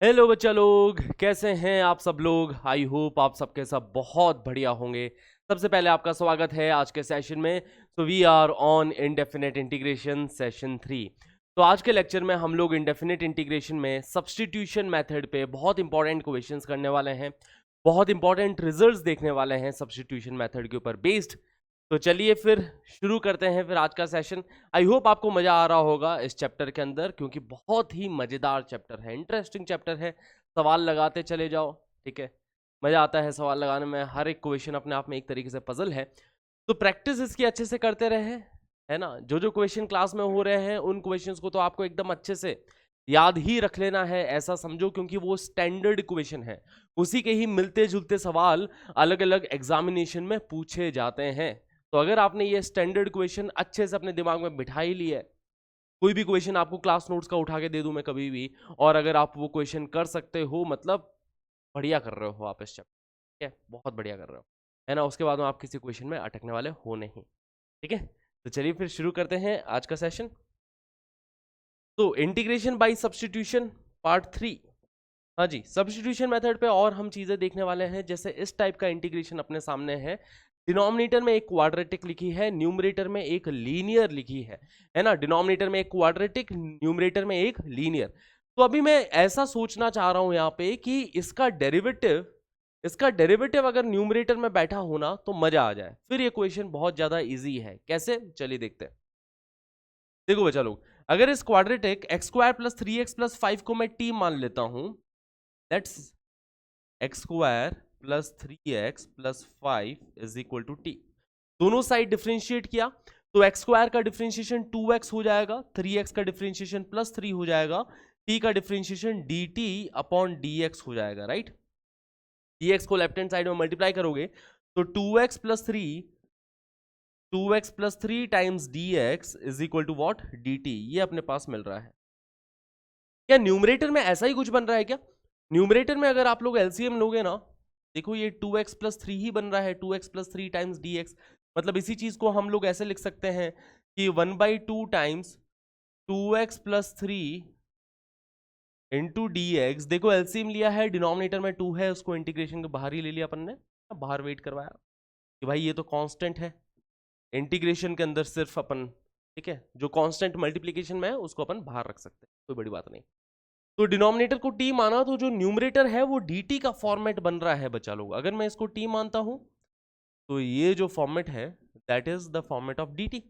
Hello बच्चा लोग, कैसे हैं आप सब लोग। आई होप आप सबके सब बहुत बढ़िया होंगे। सबसे पहले आपका स्वागत है आज के सेशन में। So we are on indefinite integration session 3। तो आज के लेक्चर में हम लोग इंडेफिनेट इंटीग्रेशन में सब्स्टिट्यूशन मेथड पे बहुत इंपॉर्टेंट क्वेश्चंस करने वाले हैं, बहुत इंपॉर्टेंट रिजल्ट्स देखने वाले हैं सब्स्टिट्यूशन मेथड के ऊपर बेस्ड। तो चलिए फिर शुरू करते हैं फिर आज का सेशन। आई होप आपको मजा आ रहा होगा इस चैप्टर के अंदर, क्योंकि बहुत ही मजेदार चैप्टर है, इंटरेस्टिंग चैप्टर है। सवाल लगाते चले जाओ, ठीक है। मजा आता है सवाल लगाने में, हर एक क्वेश्चन अपने आप में एक तरीके से पजल है। तो प्रैक्टिस इसकी अच्छे से करते रहे, है ना। जो जो क्वेश्चन क्लास में हो रहे हैं उन क्वेश्चंस को तो आपको एकदम अच्छे से याद ही रख लेना है, ऐसा समझो, क्योंकि वो स्टैंडर्ड क्वेश्चन है। उसी के ही मिलते जुलते सवाल अलग अलग एग्जामिनेशन में पूछे जाते हैं। तो अगर आपने ये स्टैंडर्ड क्वेश्चन अच्छे से अपने दिमाग में बिठा ही लिया है, कोई भी क्वेश्चन आपको क्लास नोट्स का उठा के दे दूं मैं कभी भी, और अगर आप वो क्वेश्चन कर सकते हो, मतलब बढ़िया कर रहे हो आप इस चैप्टर, ठीक है, बहुत बढ़िया कर रहे हो, है ना। उसके बाद में आप किसी क्वेश्चन में अटकने वाले हो नहीं, ठीक है। तो चलिए फिर शुरू करते हैं आज का सेशन। तो इंटीग्रेशन बाय सब्स्टिट्यूशन पार्ट 3। हाँ जी, सब्स्टिट्यूशन मेथड पे और हम चीजें देखने वाले हैं। जैसे इस टाइप का इंटीग्रेशन अपने सामने है, डिनोमिनेटर में एक क्वाड्रेटिक लिखी है, न्यूमरेटर में एक लीनियर लिखी है ना। डिनोमिनेटर में एक क्वाड्रेटिक, न्यूमरेटर में एक लीनियर। तो अभी मैं ऐसा सोचना चाह रहा हूं यहाँ पे कि इसका डेरिवेटिव अगर न्यूमरेटर में बैठा होना तो मजा आ जाए। फिर ये क्वेश्चन बहुत ज्यादा इजी है। कैसे, चलिए देखते हैं। देखो बच्चा लोग, अगर इस quadratic x square plus 3x+5 को मैं टी मान लेता हूं, let's x square plus 3x+5 is equal to t. दोनों साइड डिफ्रेंशिएट किया तो एक्स स्क्वायर का डिफ्रेंशिएशन 2x हो जाएगा, 3x का डिफ्रेंशिएशन +3 हो जाएगा, t का डिफ्रेंशिएशन dt अपॉन dx हो जाएगा, राइट। dx को लेफ्ट हैंड साइड में मल्टीप्लाई करोगे तो 2x+3 times dx is equal to what, dt। ये अपने पास मिल रहा है। क्या न्यूमरेटर में ऐसा ही कुछ बन रहा है क्या? न्यूमरेटर में अगर आप लोग एलसीएम लोगे ना, देखो ये 2x+3 ही बन रहा है, 2x+3 टाइम्स dx। मतलब इसी चीज को हम लोग ऐसे लिख सकते हैं कि 1/2 टाइम्स 2x+3 इंटू dx। देखो एलसीएम लिया है, डिनोमिनेटर में 2 है, उसको इंटीग्रेशन के बाहर ही ले लिया अपन ने, बाहर वेट करवाया कि भाई ये तो कांस्टेंट है इंटीग्रेशन के अंदर, सिर्फ अपन, ठीक है, जो कांस्टेंट मल्टीप्लिकेशन में है उसको अपन बाहर रख सकते हैं, कोई बड़ी बात नहीं। तो डिनोमिनेटर को टी माना तो जो न्यूमरेटर है वो dt का फॉर्मेट बन रहा है बच्चा लोग। अगर मैं इसको टी मानता हूं तो ये जो फॉर्मेट है that is the format of dt।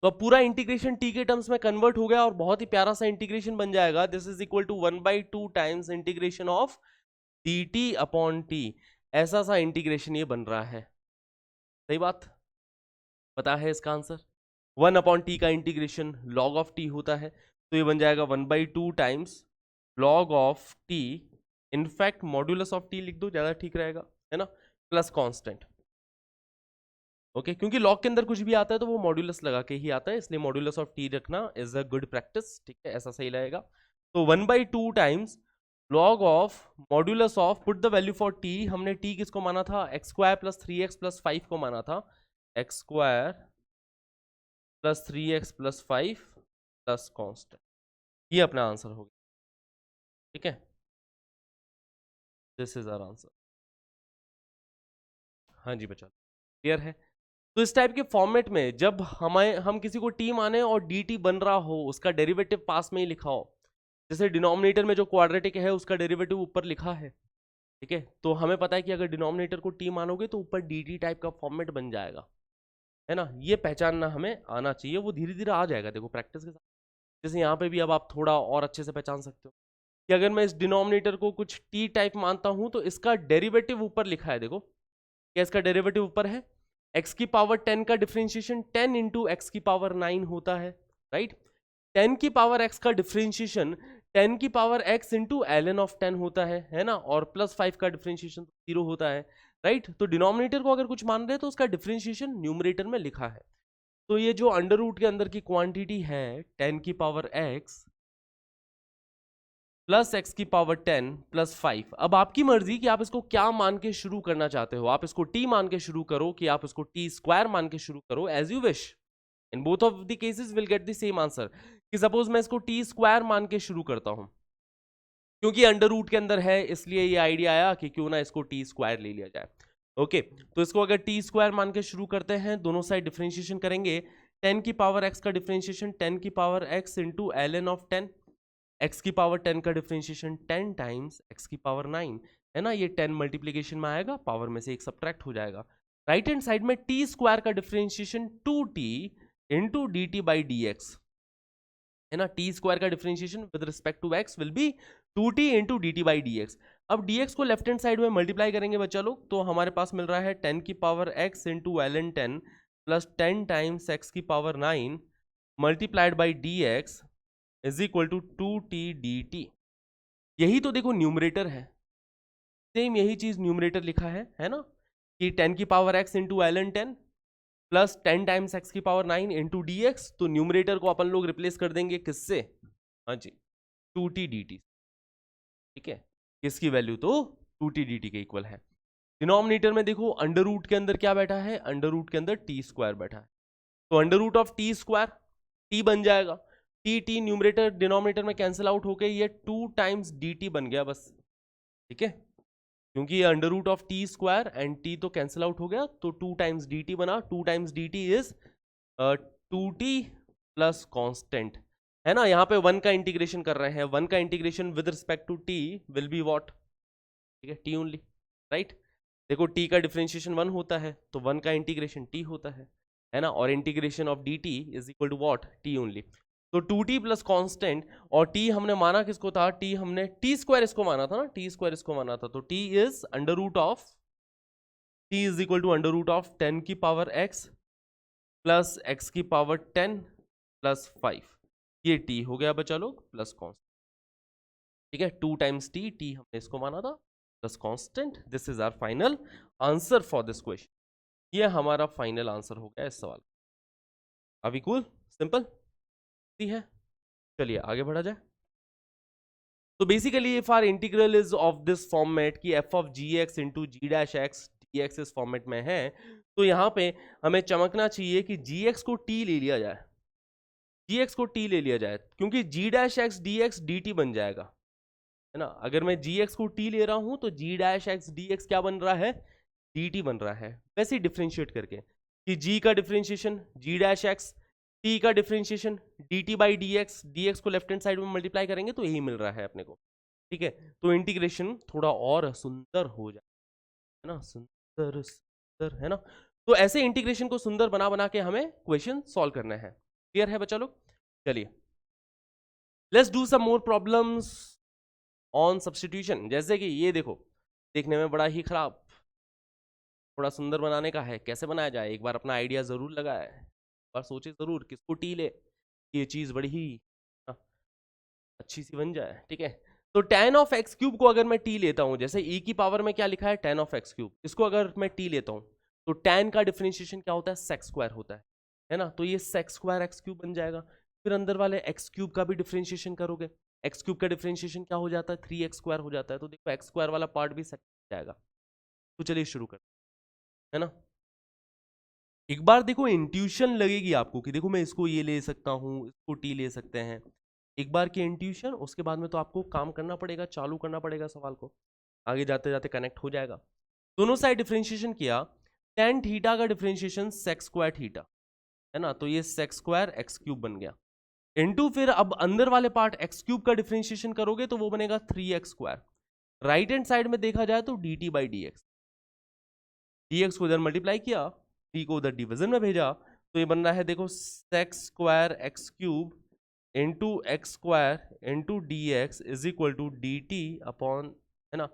तो अब पूरा इंटीग्रेशन टी के टर्म्स में कन्वर्ट हो गया और बहुत ही प्यारा सा इंटीग्रेशन बन जाएगा। This is equal to 1/2 times integration of dt upon t. ऐसा सा इंटीग्रेशन ये बन रहा है। सही बात, पता है इसका आंसर। 1/t का इंटीग्रेशन log ऑफ t होता है, तो ये बन जाएगा 1/2 times log of t। In fact modulus of t लिख दो, ज्यादा ठीक रहेगा, है ना, प्लस कांस्टेंट। ओके, क्योंकि log के अंदर कुछ भी आता है तो वो मॉड्यूलस लगा के ही आता है, इसलिए मॉड्यूलस ऑफ t रखना इज अ गुड प्रैक्टिस, ठीक है, ऐसा सही रहेगा। तो 1/2 times log of modulus of, put the value for t। हमने t किसको माना था, एक्स स्क्वायर प्लस 3x+5 को माना था। X square plus 3x+5 plus constant, ये अपना आंसर हो गया, ठीक है। This is our answer. हाँ जी बच्चा, क्लियर है। तो इस टाइप के फॉर्मेट में जब हम किसी को टी माने और डी टी बन रहा हो, उसका डेरिवेटिव पास में ही लिखा हो, जैसे डिनोमिनेटर में जो क्वाड्रेटिक है उसका डेरिवेटिव ऊपर लिखा है, ठीक है, तो हमें पता है कि अगर डिनोमिनेटर को टी मानोगे तो ऊपर डी टी टाइप का फॉर्मेट बन जाएगा, है ना। ये पहचानना हमें आना चाहिए, वो धीरे धीरे आ जाएगा, देखो प्रैक्टिस के साथ। जैसे यहाँ पे भी अब आप थोड़ा और अच्छे से पहचान सकते हो कि अगर मैं इस डिनोमिनेटर को कुछ टी टाइप मानता हूं तो इसका डेरिवेटिव ऊपर लिखा है, देखो क्या इसका डेरिवेटिव ऊपर है। एक्स की पावर 10 का डिफरेंशिएशन 10 इंटू एक्स की पावर 9 होता है, राइट। 10 की पावर एक्स का डिफरेंशिएशन 10 की power x into ln of 10 होता है ना, और +5 का डिफरेंशिएशन 0 होता है, राइट। तो डिनोमिनेटर को अगर कुछ मान रहे हैं तो उसका डिफरेंशिएशन न्यूमरेटर में लिखा है। तो ये जो अंडर रूट के अंदर की क्वांटिटी है 10 की पावर x प्लस एक्स की पावर 10 प्लस 5, अब आपकी मर्जी कि आप इसको क्या मान के शुरू करना चाहते हो। आप इसको t मान के शुरू करो कि आप इसको t स्क्वायर मान के शुरू करो, as you wish. In both of the cases will get the same answer. कि सपोज मैं इसको t स्क्वायर मान के शुरू करता हूं, क्योंकि अंडर रूट के अंदर है इसलिए ये आइडिया आया कि क्यों ना इसको टी स्क्वायर ले लिया जाए। ओके, तो इसको अगर टी स्क्वायर मान के शुरू करते हैं, दोनों साइड डिफरेंशिएशन करेंगे, 10 की पावर x का डिफरेंशिएशन 10 की power x into ln of 10, x की पावर 10 का डिफरेंशिएशन 10 टाइम्स x की पावर 9, है ना, ये 10 मल्टीप्लीकेशन में आएगा, पावर में से एक सब्ट्रैक्ट हो जाएगा। राइट हैंड साइड में टी स्क्वायर का differentiation 2t into d t by d x, है ना, टी स्क्वायर का differentiation with respect to x will be 2t into d t by d x. अब dx को left hand side में multiply करेंगे बच्चा लोग, तो हमारे पास मिल रहा है 10 की power x into ln 10 plus 10 times x की power 9 multiplied by dx is equal to 2t dt। यही तो देखो न्यूमरेटर है, सेम यही चीज न्यूमरेटर लिखा है ना, कि 10 की power x into ln 10 plus 10 times x की पावर 9 इंटू डी एक्स। तो न्यूमरेटर को अपन लोग रिप्लेस कर देंगे किससे, हाँ जी, 2t dt, ठीक है, किसकी वैल्यू तो 2t dt के इक्वल है। डिनोमिनेटर में देखो अंडर रूट के अंदर क्या बैठा है, अंडर रूट के अंदर टी स्क्वायर बैठा है, तो under root of t square t बन जाएगा, टी टी न्यूमरेटर डिनोमिनेटर में कैंसिल आउट होके ये 2 टाइम्स डी टी बन गया बस, ठीक है, क्योंकि ये under root of t square and t तो कैंसिल आउट हो गया, तो 2 टाइम्स डी टी बना, 2 times d t is 2t plus constant, है ना, यहाँ पे 1 का इंटीग्रेशन कर रहे हैं, 1 का integration with respect to t will be what, ठीक है, t ओनली, राइट। देखो t का डिफरेंशिएशन 1 होता है तो 1 का इंटीग्रेशन t होता है ना, और integration of dt is equal to what, t only. तो 2t प्लस कॉन्स्टेंट, और t हमने माना किसको था, t हमने t स्क्वायर इसको माना था ना, t स्क्वायर इसको माना था, तो t is under root of, t is equal to under root of 10 की पावर x प्लस x की पावर 10 प्लस 5, ये t हो गया बच्चा लोग, प्लस कॉन्स्टेंट, ठीक है, 2 टाइम्स t, t हमने इसको माना था, plus constant. This is our final answer for this question, ये हमारा फाइनल आंसर हो गया इस सवाल। अभी कूल, सिंपल सी है, चलिए आगे बढ़ा जाए। तो basically if our integral is of this format की f of g x into g dash x d x इस फॉर्मेट में है, तो यहाँ पे हमें चमकना चाहिए कि जी एक्स को टी ले लिया जाए, जी एक्स को टी ले लिया जाए, क्योंकि g dash x d x d t बन जाएगा, है ना। अगर मैं जी एक्स को टी ले रहा हूं तो जी डैश एक्स डी एक्स क्या बन रहा है, डी टी बन रहा है। वैसे ही डिफ्रेंशिएट करके कि जी का डिफ्रेंशिएशन जी डैश एक्स, टी का differentiation D t by d x को लेफ्ट हैंड साइड में मल्टीप्लाई करेंगे तो यही मिल रहा है अपने को, ठीक है। तो इंटीग्रेशन थोड़ा और सुंदर हो जाए, है ना, सुंदर सुंदर, है ना। तो ऐसे इंटीग्रेशन को सुंदर बना बना के हमें क्वेश्चन सॉल्व करना है। क्लियर है बच्चा लोग, चलिए let's do some more problems on substitution. जैसे कि ये देखो, देखने में बड़ा ही खराब, थोड़ा सुंदर बनाने का है, कैसे बनाया जाए, एक बार अपना आइडिया जरूर लगाए, एक बार सोचे जरूर किसको टी ले, ये चीज बड़ी ही अच्छी सी बन जाए, ठीक है। तो tan ऑफ एक्स क्यूब को अगर मैं t लेता हूं, जैसे e की पावर में क्या लिखा है tan ऑफ एक्स क्यूब, इसको अगर मैं t लेता हूं तो tan का डिफरेंशिएशन क्या होता है, सेक्स स्क्वायर होता है ना, तो ये सेक्स स्क्वायर एक्स क्यूब बन जाएगा। फिर अंदर वाले एक्स क्यूब का भी डिफरेंशिएशन करोगे, एक्स क्यूब का डिफरेंशिएशन क्या हो जाता है, 3x स्क्वायर हो जाता है, तो देखो एक्स स्क्वायर वाला पार्ट भी सेक्स जाएगा। तो चलिए शुरू कर, है ना। एक बार देखो इंट्यूशन लगेगी आपको कि देखो मैं इसको ये ले सकता हूँ, इसको टी ले सकते हैं, एक बार की इंट्यूशन, उसके बाद में तो आपको काम करना पड़ेगा, चालू करना पड़ेगा सवाल को, आगे जाते जाते कनेक्ट हो जाएगा। दोनों साइड डिफरेंशिएशन किया, tan थीटा का डिफरेंशिएशन सेक्स स्क्वायर थीटा, है ना, तो ये सेक्स स्क्वायर एक्स क्यूब बन गया, इनटू फिर अब अंदर वाले पार्ट एक्स क्यूब का डिफरेंशिएशन करोगे तो वो बनेगा 3x square. Right hand side में देखा जाए तो D t by d x, dx को इधर मल्टीप्लाई किया, t को उधर डिवीजन में भेजा, तो ये बन रहा है देखो sec square x cube into x square into D x is equal to d t upon, है ना,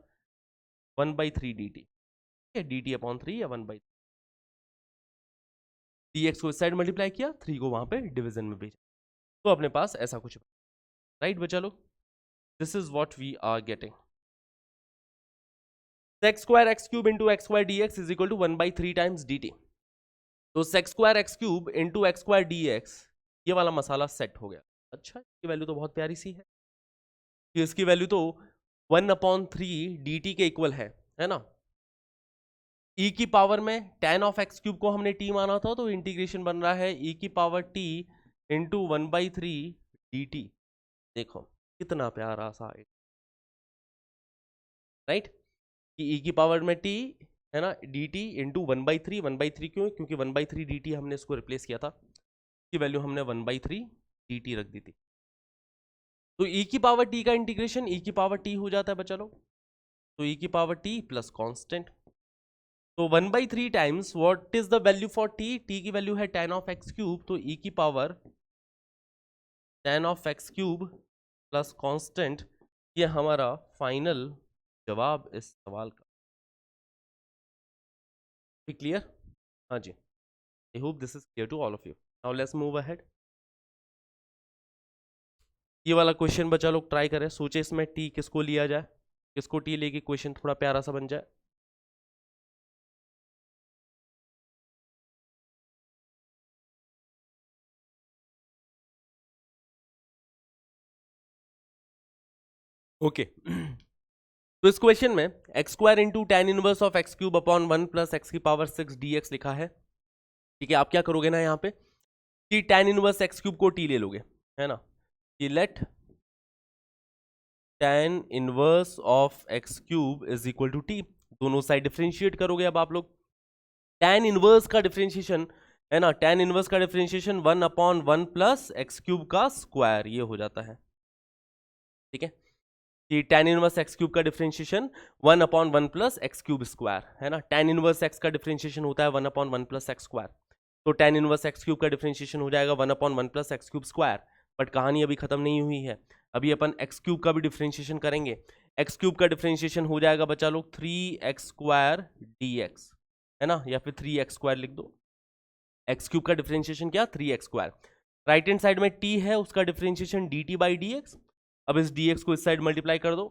1/3 डी टी, ठीक है, डी टी अपॉन 3 या 1/3, डी एक्स को इस साइड मल्टीप्लाई किया, 3 को वहां पे डिवीजन में भेजा, तो अपने पास ऐसा कुछ, राइट बच्चा लोग, this is what we are getting, sec square x cube into x square d x is equal to 1/3 times d t. तो sec square x cube into x square d x, ये वाला मसाला set हो गया। अच्छा, इसकी value तो बहुत प्यारी सी है, इसकी वैल्यू तो 1/3 डी टी के इक्वल है ना। e की पावर में tan ऑफ एक्स क्यूब को हमने t माना था, तो इंटीग्रेशन बन रहा है e की पावर t इंटू 1/3 dt। देखो कितना प्यारा सा राइट, कि e की पावर में t है ना डी टी इंटू 1/3, 1/3 क्यों, क्योंकि 1/3 डी टी हमने इसको रिप्लेस किया था, की वैल्यू हमने 1/3 डी टी रख दी थी। तो e की पावर t का इंटीग्रेशन e की पावर t हो जाता है बच्चा लोग, तो e की पावर t प्लस कांस्टेंट, तो 1/3 times what is the value for t, t की वैल्यू है tan ऑफ एक्स क्यूब, तो e की power tan of x cube plus constant, ये हमारा फाइनल जवाब इस सवाल का। क्लियर? हाँ जी, I hope this is clear to all of you. Now let's move ahead. ये वाला क्वेश्चन बच्चा लोग ट्राई करें, सोचे इसमें टी किसको लिया जाए, किसको टी लेके क्वेश्चन थोड़ा प्यारा सा बन जाए। ओके तो इस क्वेश्चन में x square into ten inverse of x cube upon 1 plus x की पावर 6 dx लिखा है। ठीक है, आप क्या करोगे ना यहाँ पे कि टेन इनवर्स एक्स क्यूब को टी ले लोगे, है ना, कि let tan inverse of x cube is equal to t, दोनों साइड डिफरेंशिएट करोगे। अब आप लोग टेन इनवर्स का डिफरेंशिएशन है ना, टेन इनवर्स का डिफरेंशिएशन 1/1 प्लस एक्स क्यूब का स्क्वायर, ये हो जाता है। ठीक है, कि टेन इनवर्स एक्स क्यूब का differentiation 1/1 plus x cube square, है ना, टेन इनवर्स एक्स का डिफरेंशिएशन होता है 1/1 प्लस एक्स स्क्वायर, तो टेन इनवर्स एक्स क्यूब का डिफरेंशिएशन हो जाएगा 1/1 plus x cube square. But कहानी अभी खत्म नहीं हुई है, अभी अपन एक्स क्यूब का भी डिफरेंशिएशन करेंगे। एक्स क्यूब का डिफरेंशिएशन हो जाएगा बच्चा लोग 3x स्क्वायर dx, है ना, या फिर 3x स्क्वायर लिख दो। एक्स क्यूब का डिफरेंशिएशन क्या, 3x square. Right hand side में t है, उसका डिफरेंशिएशन dt बाई dx। अब इस dx को इस साइड मल्टीप्लाई कर दो,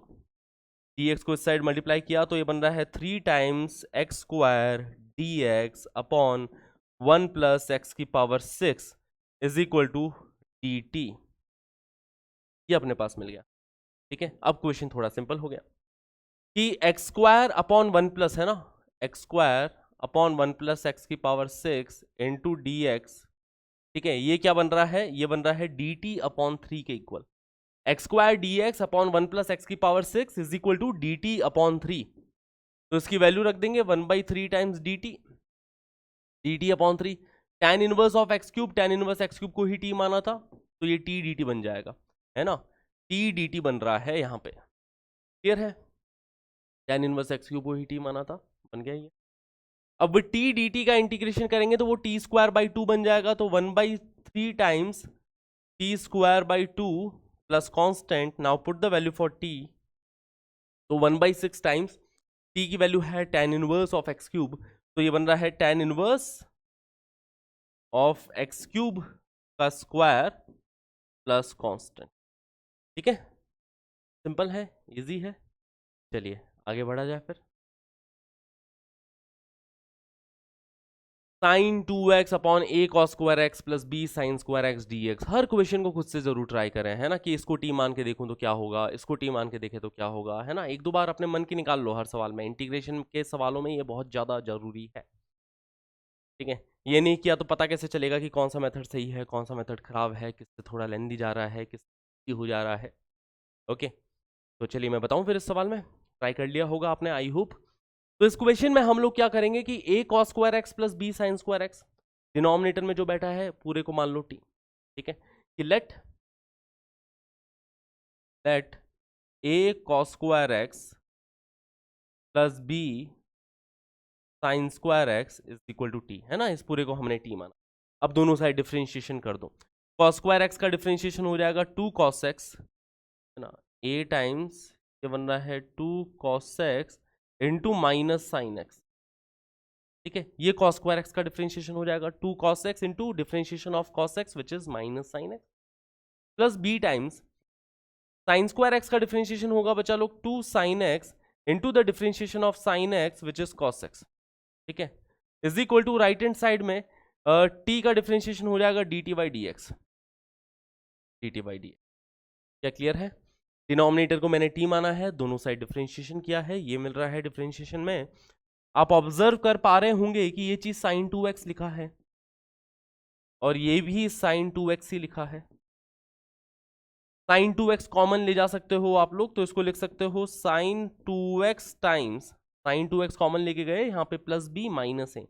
dx को इस साइड मल्टीप्लाई किया तो ये बन रहा है 3 times x square dx upon 1 plus x की power 6 is equal to dt। ये अपने पास मिल गया। ठीक है, अब क्वेश्चन थोड़ा सिंपल हो गया कि एक्स स्क्वायर अपॉन 1 प्लस, है ना, x square upon 1 plus x की पावर 6 इंटू डी एक्स। ठीक है, ये क्या बन रहा है, ये बन रहा है डी टी अपॉन 3 के equal. X square d x upon 1 plus x की power 6 is equal to d t upon 3, तो इसकी वैल्यू रख देंगे 1/3 times d t upon 3। tan inverse of x cube, tan inverse x cube को ही t माना था, तो ये t dt बन जाएगा, है ना, t dt बन रहा है यहाँ पे। क्लियर है, tan इनवर्स एक्स क्यूब को ही t माना था, बन गया ये। अब t dt का इंटीग्रेशन करेंगे तो वो t स्क्वायर बाई 2 बन जाएगा, तो 1/3 times t square by 2 plus constant. Now put the value for t, तो 1/6 टाइम्स t की वैल्यू है tan inverse of x cube, तो ये बन रहा है tan inverse of x cube का स्क्वायर प्लस कांस्टेंट। ठीक है, सिंपल है, इजी है। चलिए आगे बढ़ा जाए फिर। Sine 2x upon a cos square x plus b sine square x dx। हर क्वेश्चन को खुद से जरूर ट्राई करें, है ना, कि इसको t मान के देखूं तो क्या होगा, इसको t मान के देखें तो क्या होगा, है ना, एक दो बार अपने मन की निकाल लो हर सवाल में। इंटीग्रेशन के सवालों में ये बहुत ज़्यादा जरूरी है। ठीक है, ये नहीं किया तो पता कैसे चलेगा कि कौन सा मेथड सही है, कौन सा मेथड खराब है, किससे थोड़ा लेंदी जा रहा है, किस हो जा रहा है। ओके, तो चलिए मैं बताऊं फिर इस सवाल में, ट्राई कर लिया होगा आपने आई होप। तो इस क्वेश्चन में हम लोग क्या करेंगे कि a cos square x plus b sine square x, denominator में जो बैठा है पूरे को मान लो t। ठीक है, कि let a cos square x plus b sine square x is equal to t, है ना, इस पूरे को हमने t माना। अब दोनों साइड डिफरेंशिएशन कर दो, cos स्क्वायर एक्स का डिफरेंशिएशन हो जाएगा 2 cos x, है ना, a टाइम्स ये बन रहा है 2 cos x into minus sine x. ठीक है, ये cos स्क्वायर एक्स का डिफरेंशिएशन हो जाएगा 2 cos x into differentiation of cos x which is minus sine x, plus b times sine square x का डिफरेंशिएशन होगा बच्चा लोग 2 sin x into the differentiation of sin x which is cos x। ठीक है, is equal to right hand side में t का differentiation हो जाएगा dt by d x, dt by D. क्या क्लियर है? डिनोमिनेटर को मैंने t माना है, दोनों साइड डिफरेंशिएशन किया है, ये मिल रहा है डिफरेंशिएशन में। आप ऑब्जर्व कर पा रहे होंगे कि ये चीज साइन 2x लिखा है और ये भी साइन 2x ही लिखा है। साइन 2x कॉमन ले जा सकते हो आप लोग, तो इसको लिख सकते हो sign 2x times, sine 2x common लेके गए यहाँ पे plus b minus a,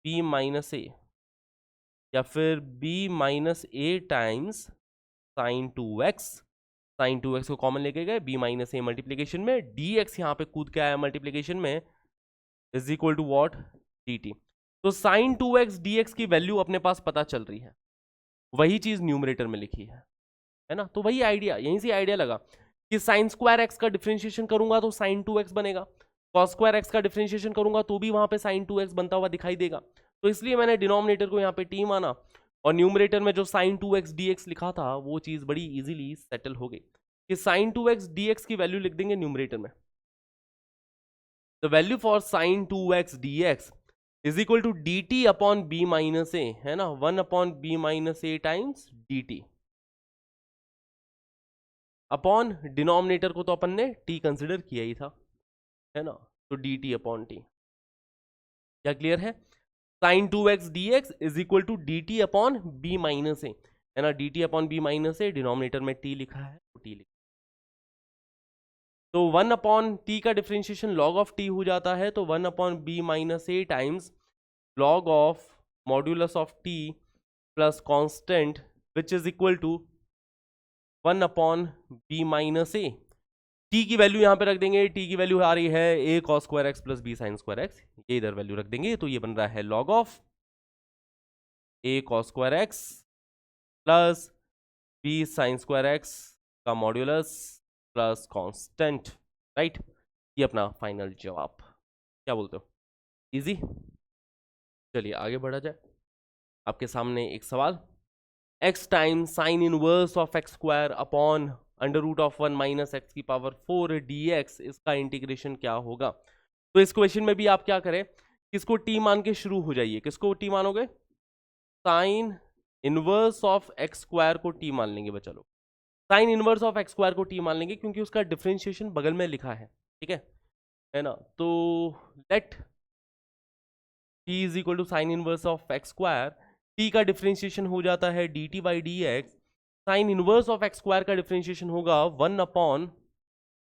b minus a, या फिर b minus a times sine 2x, sine 2x को कॉमन लेके गए, बी माइनस ए मल्टीप्लीकेशन में, dx यहाँ पे कूद के आया मल्टीप्लीकेशन में, is equal to what, dt। तो साइन 2x dx की वैल्यू अपने पास पता चल रही है, वही चीज न्यूमरेटर में लिखी है ना। तो वही आइडिया, यहीं से आइडिया लगा कि साइन स्क्वायर एक्स का डिफरेंशिएशन करूंगा तो साइन 2x बनेगा, कॉस स्क्वायर एक्स का डिफरेंशिएशन करूंगा तो भी वहां पे साइन 2x बनता हुआ दिखाई देगा। तो इसलिए मैंने डिनोमिनेटर को यहाँ पे t माना, और न्यूमरेटर में जो साइन 2x dx लिखा था वो चीज बड़ी इजीली सेटल हो गई कि साइन 2x dx की वैल्यू लिख देंगे न्यूमरेटर में। The value for sine 2x dx is equal to dt upon b minus a, है ना, 1 upon b minus a times dt, upon denominator को तो अपन ने t कंसिडर किया ही था, है ना, तो dt अपॉन t। क्या क्लियर है? Sine 2x dx is equal to dt upon b minus a, है ना, dt upon b minus a, denominator में t लिखा है तो t लिखा, तो 1 अपॉन t का डिफरेंशिएशन लॉग ऑफ t हो जाता है, तो 1 upon b minus a times log of modulus of t plus constant which is equal to 1 upon b minus A. t की वैल्यू यहाँ पे रख देंगे, t की वैल्यू आ रही है a cos square x plus b sign square x, ये इधर वैल्यू रख देंगे, तो ये बन रहा है log of a cos square x plus b sign square x का मॉड्यूलस प्लस कांस्टेंट, राइट। ये अपना फाइनल जवाब, क्या बोलते हो, इजी। चलिए आगे बढ़ा जाए। आपके सामने एक सवाल, x time sine inverse of x square upon under root of 1 minus x की पावर 4 dx, इसका इंटीग्रेशन क्या होगा। तो इस क्वेश्चन में भी आप क्या करें, किसको t मान के शुरू हो जाइए, किसको t मानोगे, sign inverse of x square को t मान लेंगे बच्चा लोग, sine inverse of x square को t मान लेंगे क्योंकि उसका डिफरेंशिएशन बगल में लिखा है, ठीक है ना। तो let t is equal to sine inverse of x square, t का डिफरेंशिएशन हो जाता है dt by d x, sine inverse of x square का डिफरेंशिएशन होगा 1 upon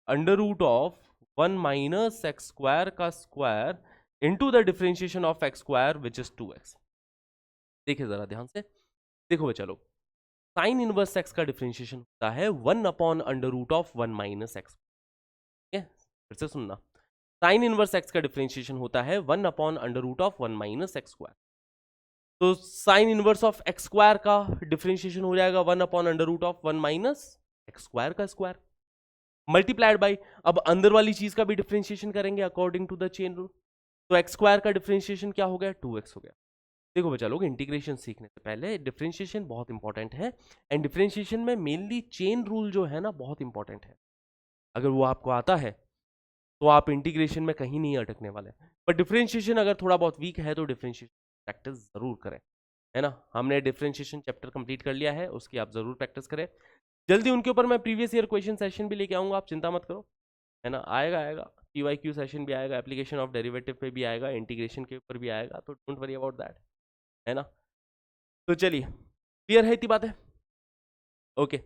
under root of 1 minus x square का square into the differentiation of x square which is 2x। देखिए जरा ध्यान से, देखो बच्चा लोग, साइन इनवर्स एक्स का डिफरेंशिएशन होता है 1 upon under root of 1 minus x, ठीक है, फिर से सुनना, साइन इनवर्स एक्स का डिफरेंशिएशन होता है 1 upon under root of 1 minus x square. तो sine inverse of x square का डिफरेंशिएशन हो जाएगा 1 upon under root of 1 minus x square का स्क्वायर मल्टीप्लाइड बाई, अब अंदर वाली चीज का भी डिफरेंशिएशन करेंगे according to the chain rule, तो एक्स स्क्वायर का डिफरेंशिएशन क्या हो गया, 2x हो गया। देखो बच्चा लोग, इंटीग्रेशन सीखने से पहले डिफरेंशिएशन बहुत इंपॉर्टेंट है, एंड डिफरेंशिएशन में मेनली चेन रूल जो है ना बहुत इंपॉर्टेंट है, अगर वो आपको आता है तो आप इंटीग्रेशन में कहीं नहीं अटकने वाले। पर डिफरेंशिएशन अगर थोड़ा बहुत वीक है तो डिफरेंशिएशन प्रैक्टिस जरूर करें, है ना। हमने डिफरेंशिएशन चैप्टर कंप्लीट कर लिया है, उसकी आप जरूर प्रैक्टिस करें। जल्दी उनके ऊपर मैं प्रीवियस ईयर क्वेश्चन सेशन भी लेके आऊंगा, आप चिंता मत करो, है ना, आएगा PYQ सेशन भी आएगा, एप्लीकेशन ऑफ डेरिवेटिव पे भी आएगा, इंटीग्रेशन के ऊपर भी आएगा, तो डोंट वरी अबाउट दैट, है ना। तो चलिए, क्लियर है इतनी बात है, ओके।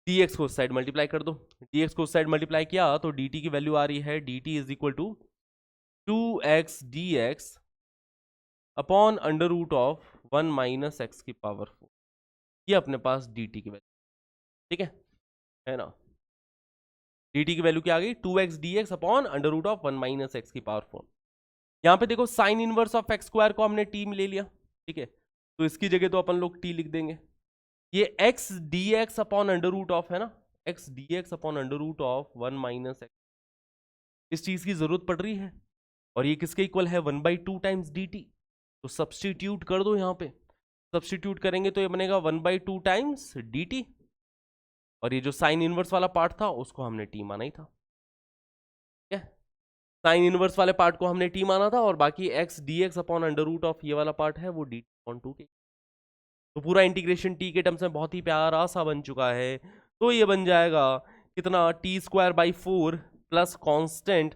dx को उस साइड मल्टीप्लाई कर दो, dx को उस साइड मल्टीप्लाई किया तो dt की वैल्यू आ रही है dt is equal to 2x dx upon under root of 1 minus x की पावर 4, ये अपने पास dt की वैल्यू, ठीक है ना। dt की वैल्यू क्या आ गई, 2x dx upon under root of 1 minus x की पावर 4। यहाँ पे देखो sine inverse of x square को हमने t में ले लिया, ठीक है, तो इसकी जगह तो अपन लोग t लिख देंगे, ये x dx upon under root of, है ना, x dx upon under root of 1 minus x, इस चीज की जरूरत पड़ रही है, और ये किसके इक्वल है 1/2 टाइम्स dt, तो सब्सटीट्यूट कर दो, यहाँ पे सब्सटीट्यूट करेंगे तो ये बनेगा 1/2 टाइम्स dt, और ये जो साइन इनवर्स वाला पार्ट था उसको हमने t माना ही था, ठीक है, साइन इनवर्स वाले पार्ट को हमने t माना था, और बाकी x dx upon under root of ये वाला पार्ट है वो dt अपॉन 2 के, तो पूरा इंटीग्रेशन t के टर्म्स में बहुत ही प्यारा सा बन चुका है। तो ये बन जाएगा कितना, t²/4 प्लस कॉन्स्टेंट,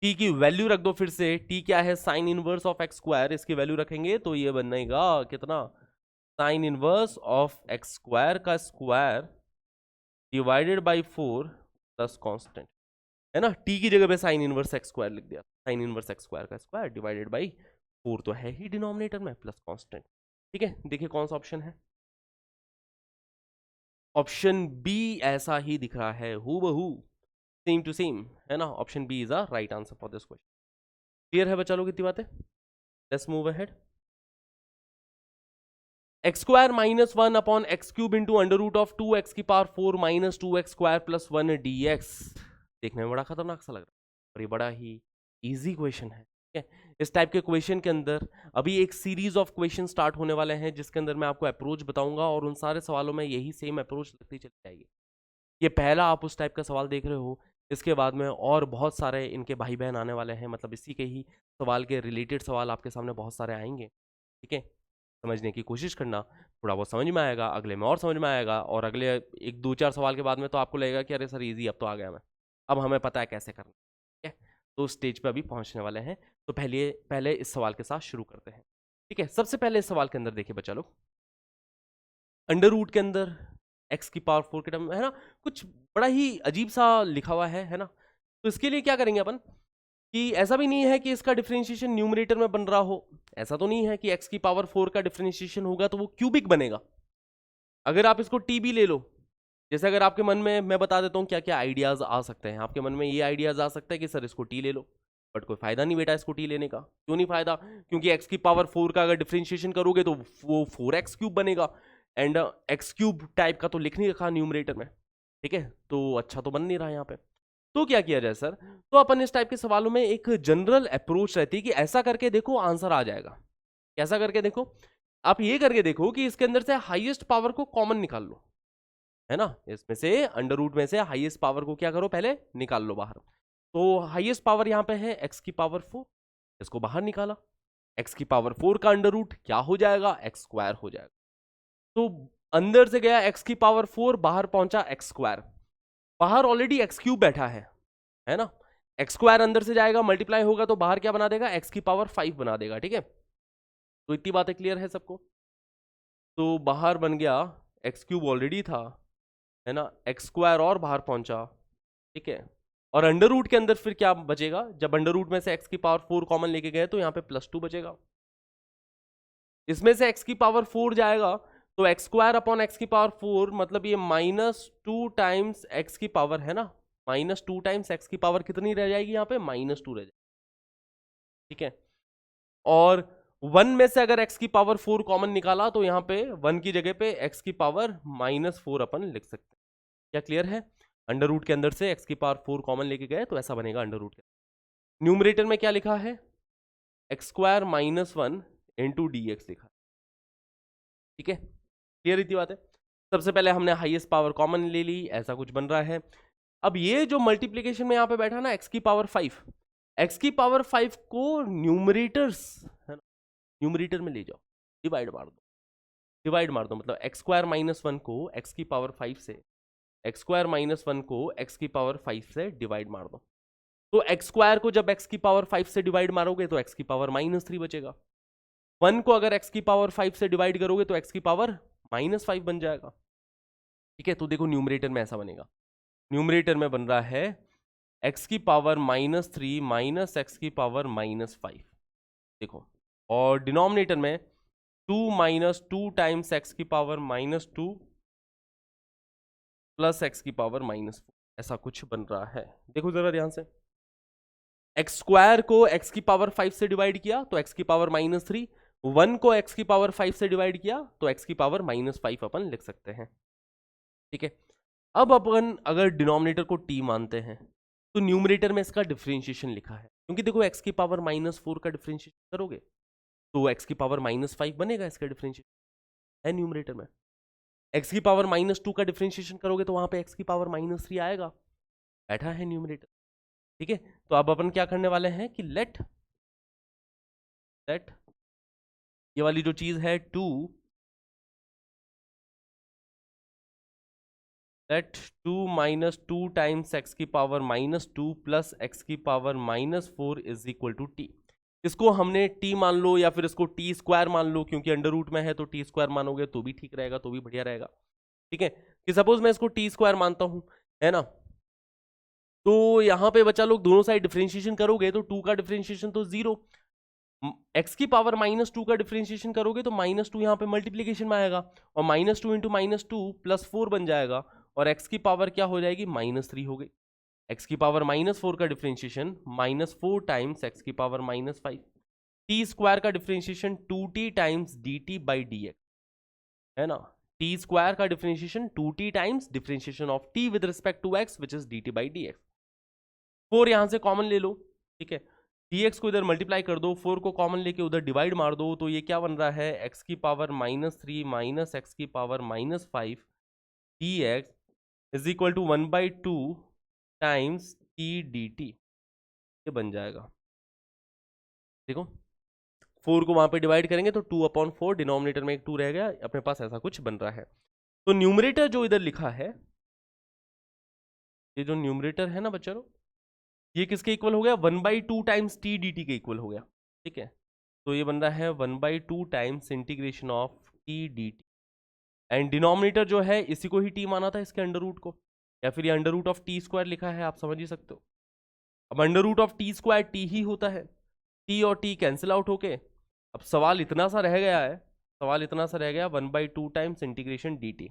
t की वैल्यू रख दो फिर से, t क्या है, sine inverse of x square, इसकी वैल्यू रखेंगे तो ये बनेगा कितना, sine inverse of x square का square divided by 4 plus constant, है ना। टी की जगह पे साइन इनवर्स एक्स स्क्वायर लिख दिया, साइन इनवर्स एक्स स्क्वायर का स्क्वायर डिवाइडेड बाई 4 तो है ही डिनोमिनेटर में, प्लस कांस्टेंट। ठीक है, देखिए कौन सा ऑप्शन है। ऑप्शन बी ऐसा ही दिख रहा है, हूबहू सेम टू सेम, है ना। Option B is a right answer for this question. Clear है बच्चा लोग कितनी बातें। Let's move ahead. X square minus 1 upon x cube into under root of 2x की power 4 minus 2x square plus 1 dx। देखने में बड़ा खतरनाक सा लग रहा है और ये बड़ा ही इजी क्वेश्चन है। ठीक है, इस टाइप के क्वेश्चन के अंदर अभी एक सीरीज ऑफ क्वेश्चन स्टार्ट होने वाले हैं, जिसके अंदर मैं आपको अप्रोच बताऊंगा और उन सारे सवालों में यही सेम अप्रोच लगती चली जाएगी। ये पहला आप उस टाइप का सवाल देख रहे हो, इसके बाद में और बहुत सारे इनके भाई बहन आने वाले हैं, मतलब इसी के ही सवाल के रिलेटेड सवाल आपके सामने बहुत सारे आएंगे। ठीक है, समझने की कोशिश करना, थोड़ा बहुत समझ में आएगा, अगले में और समझ में आएगा, और अगले एक दो चार सवाल के बाद में तो आपको लगेगा कि अरे सर इजी अब तो आ गया मैं, अब हमें पता है कैसे करना। ठीक है, तो स्टेज पे अभी पहुंचने वाले हैं। तो पहले इस सवाल के साथ शुरू करते हैं। ठीक है, सबसे पहले इस सवाल के अंदर देखिए बच्चा लोग, अंडर रूट के अंदर एक्स की पावर 4 के टर्म, है ना, कुछ बड़ा ही अजीब सा लिखा हुआ है ना। तो इसके लिए क्या करेंगे अपन कि ऐसा भी नहीं है कि इसका डिफरेंशिएशन न्यूमरेटर में बन रहा हो, ऐसा तो नहीं है कि x की पावर 4 का डिफरेंशिएशन होगा तो वो क्यूबिक बनेगा। अगर आप इसको टी भी ले लो, जैसे अगर आपके मन में, मैं बता देता हूँ क्या क्या आइडियाज आ सकते हैं, आपके मन में ये आइडियाज आ सकता है कि सर इसको टी ले लो, बट कोई फायदा नहीं बेटा इसको टी लेने का। क्यों नहीं फायदा, क्योंकि एक्स की पावर 4 का अगर डिफरेंशिएशन करोगे तो वो 4x क्यूब बनेगा, एंड एक्स क्यूब टाइप का तो लिख नहीं रखा न्यूमरेटर में। ठीक है, तो अच्छा तो बन नहीं रहा यहाँ पे। तो क्या किया जाए सर, तो अपन इस टाइप के सवालों में एक जनरल अप्रोच रहती है कि ऐसा करके देखो आंसर आ जाएगा। कैसा करके देखो, आप ये करके देखो कि इसके अंदर से हाईएस्ट पावर को कॉमन निकाल लो, है ना। इसमें से अंडर रूट में से हाईएस्ट पावर को क्या करो, पहले निकाल लो बाहर। तो हाईएस्ट पावर यहाँ पे है एक्स की पावर 4, इसको बाहर निकाला, एक्स की पावर 4 का अंडर रूट क्या हो जाएगा, एक्स स्क्वायर हो जाएगा। तो अंदर से गया एक्स की पावर 4, बाहर पहुंचा एक्स स्क्वायर, बाहर ऑलरेडी एक्स क्यूब बैठा है ना। एक्स स्क्वायर अंदर से जाएगा, मल्टीप्लाई होगा तो बाहर क्या बना देगा, एक्स की पावर 5 बना देगा। ठीक है, तो इतनी बातें क्लियर है सबको। तो बाहर बन गया, एक्स क्यूब ऑलरेडी था, है ना, एक्स स्क्वायर और बाहर पहुंचा। ठीक है, और अंडर रूट के अंदर फिर क्या बचेगा, जब अंडर रूट में से एक्स की पावर 4 कॉमन लेके गए तो यहाँ पे +2 बचेगा। इसमें से एक्स की पावर 4 जाएगा तो एक्स स्क्वायर अपॉन एक्स की पावर 4, मतलब ये -2 टाइम्स एक्स की पावर, है ना, -2 टाइम्स एक्स की पावर कितनी रह जाएगी यहाँ पे, -2 रह जाएगी। ठीक है, और 1 में से अगर x की पावर 4 कॉमन निकाला तो यहाँ पे 1 की जगह पे x की पावर -4 अपन लिख सकते हैं। क्या क्लियर है, अंडर रूट के अंदर से x की पावर 4 कॉमन लेके गए तो ऐसा बनेगा अंडर रूट के। न्यूमरेटर में क्या लिखा है, एक्स स्क्वायर -1 इंटू dx लिखा है। ठीक है, क्लियर इतनी बात है। सबसे पहले हमने हाईएस्ट पावर कॉमन ले ली, ऐसा कुछ बन रहा है। अब ये जो मल्टीप्लीकेशन में यहाँ पे बैठा ना, एक्स की पावर 5, एक्स की पावर 5 को न्यूमरेटर्स, है ना, न्यूमरेटर में ले जाओ, डिवाइड मार दो, डिवाइड मार दो, मतलब एक्स स्क्वायर -1 को एक्स की पावर 5 से, एक्स स्क्वायर -1 को एक्स की पावर 5 से डिवाइड मार दो। तो एक्स स्क्वायर को जब एक्स की पावर 5 से डिवाइड मारोगे तो एक्स की पावर -3 बचेगा। 1 को अगर एक्स की पावर 5 से डिवाइड करोगे तो एक्स की पावर -5 बन जाएगा। ठीक है, तो देखो न्यूमरेटर में ऐसा बनेगा, न्यूमरेटर में बन रहा है एक्स की पावर -3 माइनस एक्स की पावर -5, देखो, और डिनोमिनेटर में 2 - 2 टाइम्स एक्स की पावर -2 प्लस एक्स की पावर -4, ऐसा कुछ बन रहा है। देखो जरा ध्यान से, एक्स स्क्वायर को एक्स की पावर 5 से डिवाइड किया तो एक्स की पावर -3, 1 को एक्स की पावर 5 से डिवाइड किया तो एक्स की पावर -5 अपन लिख सकते हैं। ठीक है, अब अपन अगर डिनोमिनेटर को t मानते हैं तो न्यूमरेटर में इसका डिफरेंशिएशन लिखा है, क्योंकि देखो एक्स की पावर -4 का डिफरेंशिएशन करोगे तो एक्स की पावर -5 बनेगा, इसका डिफरेंशिएशन है न्यूमरेटर में। एक्स की पावर -2 का डिफरेंशिएशन करोगे तो वहां पे एक्स की पावर -3 आएगा, बैठा है न्यूमरेटर। ठीक है, तो अब अपन क्या करने वाले हैं कि लेट ये वाली जो चीज है 2, लेट 2 - 2 टाइम्स एक्स की पावर -2 प्लस एक्स की power -4 is equal to t. इसको हमने t मान लो या फिर इसको t स्क्वायर मान लो, क्योंकि अंडर रूट में है तो t स्क्वायर मानोगे तो भी ठीक रहेगा, तो भी बढ़िया रहेगा। ठीक है, कि सपोज मैं इसको टी स्क्वायर मानता हूं, है ना, तो यहां पे बच्चा लोग दोनों साइड डिफरेंशिएशन करोगे तो 2 का डिफरेंशिएशन तो 0, एक्स की पावर -2 का डिफरेंशिएशन करोगे तो -2 यहाँ पे मल्टीप्लीकेशन में आएगा, और -2 इंटू -2 +4 बन जाएगा, और एक्स की पावर क्या हो जाएगी, -3 हो गई। एक्स की पावर -4 का डिफरेंशिएशन -4 टाइम्स एक्स की पावर -5, टी स्क्वायर का differentiation 2t times dt by d x, है ना, टी स्क्वायर का differentiation 2t times differentiation of t with respect to x which is dt by d x. 4 यहां से common ले लो, ठीक है, dx को इधर मल्टीप्लाई कर दो, 4 को कॉमन लेके उधर डिवाइड मार दो, तो ये क्या बन रहा है, x की पावर -3 माइनस एक्स की power -5 dx is equal to 1/2 times t dt, ये बन जाएगा। देखो 4 को वहां पे डिवाइड करेंगे तो 2/4, डिनोमिनेटर में एक 2 रह गया, अपने पास ऐसा कुछ बन रहा है। तो न्यूमरेटर जो इधर लिखा है, ये जो न्यूमरेटर है ना बच्चा लोग, ये किसके इक्वल हो गया, 1/2 टाइम्स टी डी टी के इक्वल हो गया, ठीक है। तो ये बन रहा है 1/2 times integration of T D T, and denominator जो है इसी को ही टी माना था, इसके अंडर रूट को, या फिर ये under root of t square लिखा है, आप समझ ही सकते हो। अब under root of t square t ही होता है, टी और टी कैंसिल आउट होके अब सवाल इतना सा रह गया है, सवाल इतना सा रह गया 1/2 टाइम्स इंटीग्रेशन डी टी।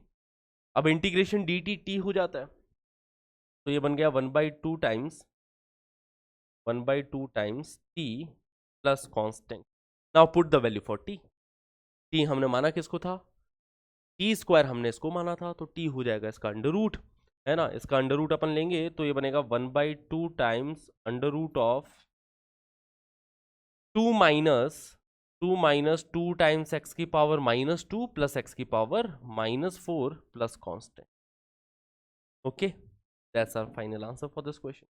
अब इंटीग्रेशन डी टी टी हो जाता है, तो ये बन गया 1/2 times T plus constant. Now put the value for T. T हमने माना किसको था, टी स्क्वायर हमने इसको माना था, तो टी हो जाएगा इसका अंडर रूट, है ना, इसका अंडर रूट अपन लेंगे तो ये बनेगा 1/2 times under root of 2 minus 2 times x की पावर -2 प्लस एक्स की power -4 plus constant. Okay, that's our final answer for this question.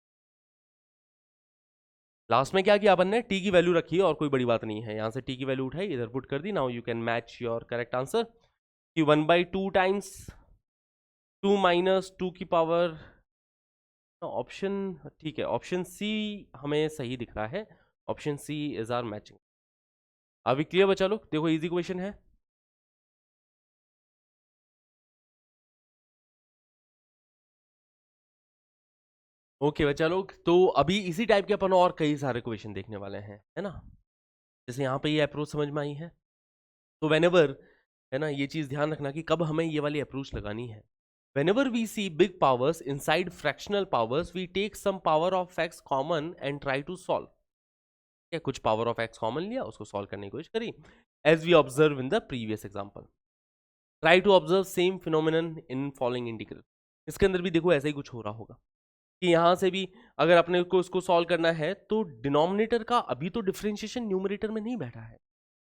Last में क्या किया अपन ने, टी की वैल्यू रखी है और कोई बड़ी बात नहीं है, यहां से टी की वैल्यू उठाई, इधर पुट कर दी। Now you can match your correct answer कि 1/2 टाइम्स 2 माइनस 2 की पावर, ऑप्शन ठीक है, ऑप्शन सी हमें सही दिख रहा है, option C is our matching. अभी क्लियर बचा लो, देखो इजी क्वेश्चन है। ओके बच्चा लोग, तो अभी इसी टाइप के अपन और कई सारे क्वेश्चन देखने वाले हैं, है ना, जैसे यहाँ पे ये अप्रोच समझ में आई है, तो वेनेवर, है ना, ये चीज ध्यान रखना कि कब हमें ये वाली अप्रोच लगानी है। whenever we see big powers inside fractional powers we take some power of x common and try to solve, क्या कुछ power of x common लिया, उसको solve करने की कोशिश करी, as we observe in the previous example। try to observe same phenomenon in following integral। इसके अंदर भी देखो ऐसा ही कुछ हो रहा होगा कि यहां से भी अगर अपने को इसको सॉल्व करना है तो डिनोमिनेटर का अभी तो डिफरेंशिएशन न्यूमरेटर में नहीं बैठा है,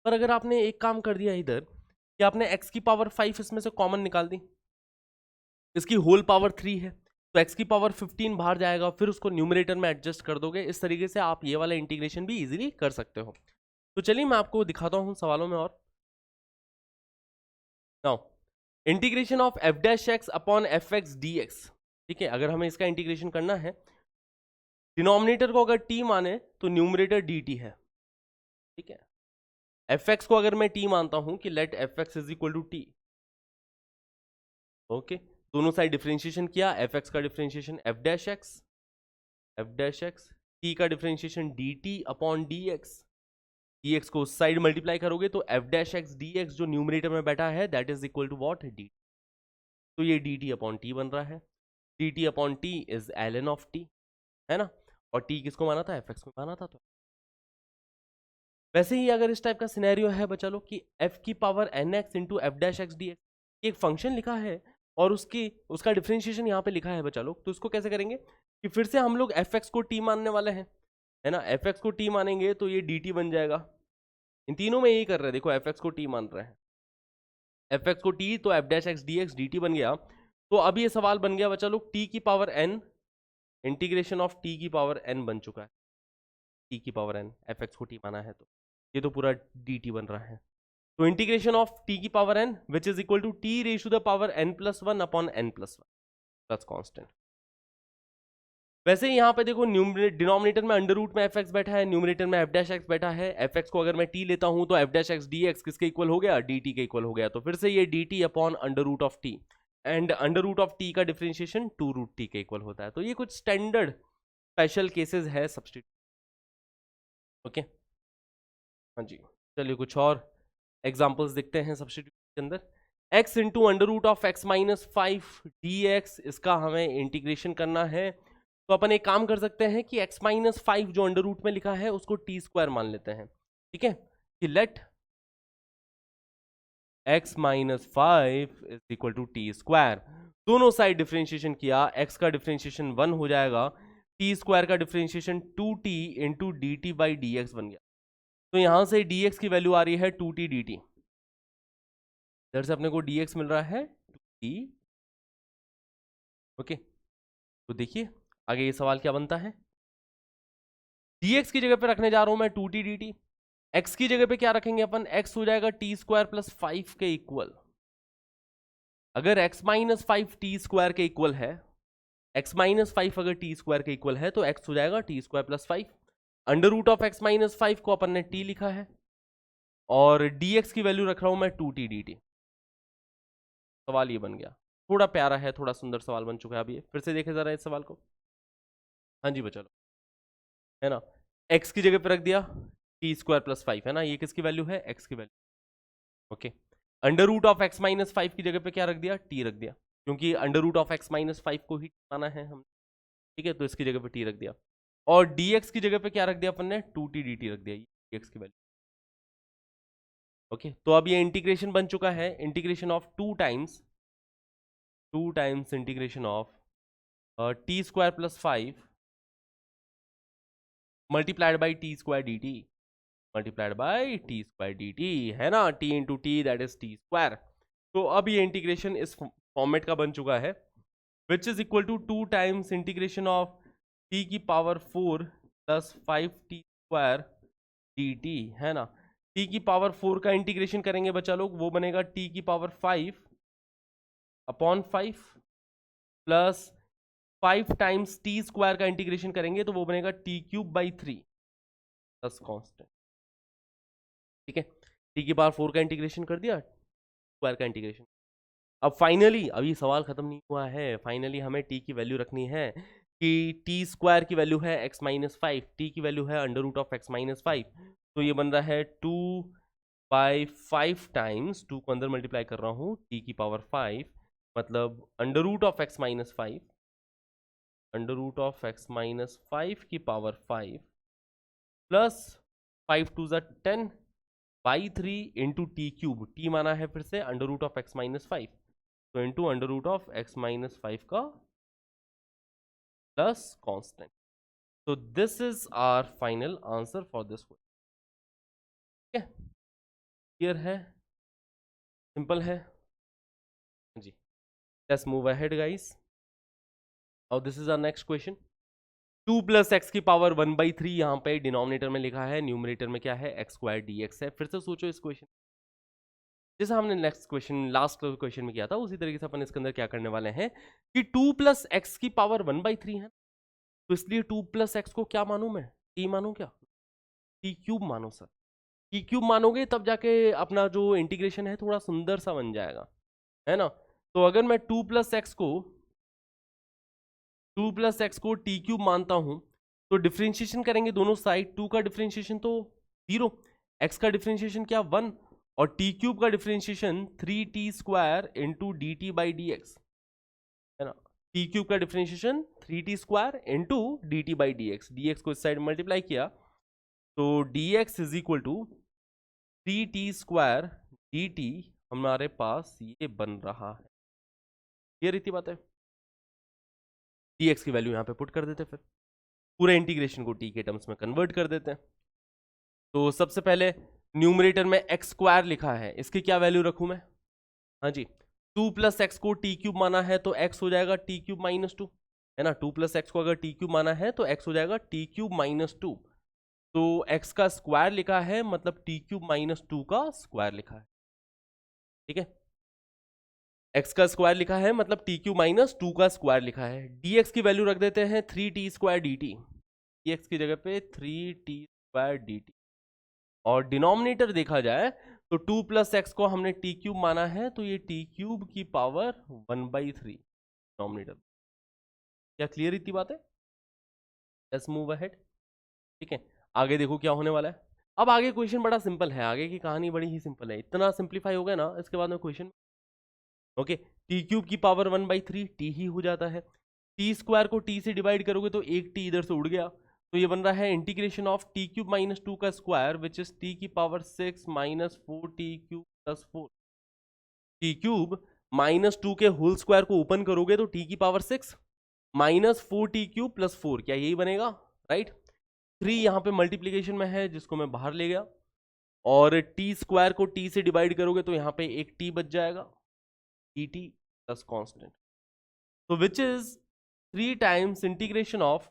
पर अगर आपने एक काम कर दिया इधर कि आपने x की पावर 5 इसमें से कॉमन निकाल दी, इसकी होल पावर 3 है, तो x की पावर 15 बाहर जाएगा, फिर उसको न्यूमरेटर में एडजस्ट कर दोगे, इस तरीके से आप ये वाला इंटीग्रेशन भी इजीली कर सकते हो। तो चलिए मैं आपको दिखाता हूं सवालों में और। Now integration of F dash x upon F x d x, ठीक है, अगर हमें इसका इंटीग्रेशन करना है, डिनोमिनेटर को अगर t माने तो न्यूमरेटर dt है, ठीक है, एफ एक्स को अगर मैं t मानता हूं कि let f x is equal to t, okay, दोनों साइड डिफरेंशिएशन किया, एफ एक्स का differentiation f dash x, t का differentiation d t upon d x, d x को उस साइड मल्टीप्लाई करोगे तो f dash x d x जो numerator में बैठा है that is equal to what, d, तो ये डी टी अपॉन टी बन रहा है, d t upon t is L N of T, है ना, और टी किसको माना था, एफ एक्स को माना था। तो वैसे ही अगर इस टाइप का सिनेरियो है बचा लो कि एफ की power n x into f dash x d x, एक फंक्शन लिखा है और उसका डिफरेंशिएशन यहाँ पे लिखा है बचा लो, तो इसको कैसे करेंगे कि फिर से हम लोग एफ एक्स को टी मानने वाले हैं, है ना, एफ एक्स को टी मानेंगे तो ये डी टी बन जाएगा, इन तीनों में यही कर रहे हैं, देखो एफ एक्स को टी मान रहे हैं, एफ एक्स को टी तो f dash x d x d t बन गया। तो अब ये सवाल बन गया बचा लो टी की power n, integration of t की पावर एन बन चुका है, टी की पावर एन, एफ एक्स को टी माना है तो ये तो पूरा डी टी बन रहा है, तो इंटीग्रेशन ऑफ टी की power n which is equal to t raise to the power n plus one upon n plus one plus constant. वैसे ही यहाँ पे देखो डिनोमिनेटर में अंडर रूट में एफ एक्स बैठा है, न्यूमरेटर में एफ डैश एक्स बैठा है, एफ एक्स को अगर मैं टी लेता हूं तो f dash x d x किसके इक्वल हो गया, डी टी के इक्वल हो गया, तो फिर से ये d t upon under root of t, and under root of t का डिफरेंशिएशन 2√t के इक्वल होता है। तो ये कुछ स्टैंडर्ड स्पेशल केसेस है सब्स्टिट्यूट। ओके, हाँ जी, चलिए कुछ और एग्जांपल्स देखते हैं सब्स्टिट्यूट के अंदर। x into under root of x minus 5 dx, इसका हमें इंटीग्रेशन करना है। तो अपन एक काम कर सकते हैं कि x माइनस 5 जो अंडर रूट में लिखा है उसको टी स्क्वायर मान लेते हैं। ठीक है, कि let x minus 5 is equal to t square. दोनों साइड डिफरेंशिएशन किया, x का डिफरेंशिएशन 1 हो जाएगा, टी स्क्वायर का differentiation 2t into d t by d x बन गया। तो यहां से dx की वैल्यू आ रही है 2t dt, इधर से अपने को dx मिल रहा है 2t। ओके, तो देखिए आगे ये सवाल क्या बनता है। dx की जगह पे रखने जा रहा हूं मैं 2t dt, x की जगह पे क्या रखेंगे अपन, x हो जाएगा टी स्क्वायर प्लस 5 के इक्वल। अगर x माइनस 5 टी स्क्वायर के इक्वल है, x माइनस 5 अगर टी स्क्वायर के इक्वल है तो x हो जाएगा t square plus 5। Under root of x minus 5 को अपन ने t लिखा है और dx की वैल्यू रख रहा हूं मैं 2t dt। सवाल ये बन गया, थोड़ा प्यारा है, थोड़ा सुंदर सवाल बन चुका है। अभी फिर से देखे जरा इस सवाल को। हाँ जी बच्चों, है ना, x की जगह पे रख दिया टी स्क्वायर प्लस 5, है ना, ये किसकी वैल्यू है, x की value. Okay, under root of x minus 5 की जगह पे क्या रख दिया, t रख दिया, क्योंकि under root of x minus 5 को ही माना है हम। ठीक है, तो इसकी जगह पे t रख दिया और dx की जगह पे क्या रख दिया अपन ने, 2t dt रख दिया, dx की वैल्यू। ओके, तो अब ये इंटीग्रेशन बन चुका है, integration of 2 times integration of t square plus 5 multiplied by T square d T, multiplied by T square d t, है ना, T into T that is T square. तो अब ये इंटीग्रेशन इस फॉर्मेट का बन चुका है, which is equal to 2 times integration of t की power 4 plus 5t square d t, है ना। टी की पावर 4 का इंटीग्रेशन करेंगे बच्चा लोग, वो बनेगा टी की power 5 upon 5 plus 5 times T square का इंटीग्रेशन करेंगे तो वो बनेगा T cube by 3 plus constant. ठीक है, टी की पावर 4 का इंटीग्रेशन कर दिया, स्क्वायर का इंटीग्रेशन। अब फाइनली, अभी सवाल खत्म नहीं हुआ है, फाइनली हमें टी की वैल्यू रखनी है कि टी स्क्वायर की वैल्यू है एक्स माइनस 5, टी की वैल्यू है under root of x minus 5। तो ये बन रहा है 2 बाई 5 टाइम्स, 2 को अंदर मल्टीप्लाई कर रहा हूँ, टी की पावर 5 मतलब under root of x minus 5, under root of x minus 5 की power 5 plus 5 to the 10 by 3 into t cube, t माना है फिर से under root of x minus 5, तो into under root of x minus 5 का plus constant. तो this is our final answer for this question. ठीक है, क्लियर है, सिंपल है जी। लेट्स मूव अहेड गाइस, और this is our next question. 2 plus x की पावर 1/3 यहाँ पे डिनोमिनेटर में लिखा है, न्यूमरेटर में क्या है, एक्स स्क्वायर डी एक्स है। फिर से सोचो इस क्वेश्चन, जैसा हमने नेक्स्ट क्वेश्चन लास्ट क्वेश्चन में किया था उसी तरीके से अपन इसके अंदर क्या करने वाले हैं कि 2 प्लस एक्स की पावर 1/3 है, तो इसलिए 2 प्लस एक्स को क्या मानूं मैं, टी मानूं, क्या टी क्यूब मानो सर। टी क्यूब मानोगे तब जाके अपना जो इंटीग्रेशन है थोड़ा सुंदर सा बन जाएगा, है ना। तो अगर मैं 2 प्लस एक्स को टी क्यूब मानता हूं तो डिफरेंशिएशन करेंगे दोनों साइड, 2 का डिफरेंशिएशन तो 0, एक्स का डिफरेंशिएशन क्या 1, और टी क्यूब का differentiation 3t square into d t by d x, है ना। टी क्यूब का differentiation 3t square into d t by d x, d x को इस साइड मल्टीप्लाई किया तो d x is equal to 3t square d t हमारे पास ये बन रहा है। ये रीति बात है, डी एक्स की वैल्यू यहाँ पे पुट कर देते, फिर पूरे इंटीग्रेशन को टी के टर्म्स में कन्वर्ट कर देते हैं। तो सबसे पहले न्यूमरेटर में एक्स स्क्वायर लिखा है, इसकी क्या वैल्यू रखूं मैं, हाँ जी, 2 प्लस एक्स को टी क्यूब माना है तो एक्स हो जाएगा टी क्यूब माइनस 2, है ना। 2 प्लस एक्स को अगर टी क्यूब माना है तो एक्स हो जाएगा टी क्यूब माइनस 2, तो एक्स का स्क्वायर लिखा है मतलब टी क्यूब माइनस 2 का स्क्वायर लिखा है। ठीक है, एक्स का स्क्वायर लिखा है मतलब टी क्यूब माइनस 2 का स्क्वायर लिखा है। डी एक्स की वैल्यू रख देते हैं 3t square d T, D X की जगह पे 3t स्क्वायर डी टी, और डिनोमिनेटर देखा जाए तो 2 प्लस एक्स को हमने टी क्यूब माना है, तो ये टी क्यूब की पावर 1/3 डिनोमिनेटर। क्या क्लियर इतनी बात है? Let's move ahead. ठीक है, आगे देखो क्या होने वाला है। अब आगे क्वेश्चन बड़ा सिंपल है, आगे की कहानी बड़ी ही सिंपल है। इतना सिंप्लीफाई हो गया ना, इसके बाद में क्वेश्चन ओके। टी क्यूब की पावर 1/3 टी ही हो जाता है। टी स्क्वायर को टी से डिवाइड करोगे तो एक टी इधर से उड़ गया, तो ये बन रहा है integration of T cube minus 2 का स्क्वायर विच इज टी की power 6 minus 4 T cube plus 4। T cube minus 2 के होल स्क्वायर को ओपन करोगे तो टी की power 6 minus 4 T cube plus 4, क्या यही बनेगा? राइट। 3 यहाँ पे मल्टीप्लीकेशन में है जिसको मैं बाहर ले गया, और टी स्क्वायर को टी से डिवाइड करोगे तो यहाँ पे एक टी बच जाएगा, टी टी प्लस कॉन्स्टेंट। तो which is 3 times integration of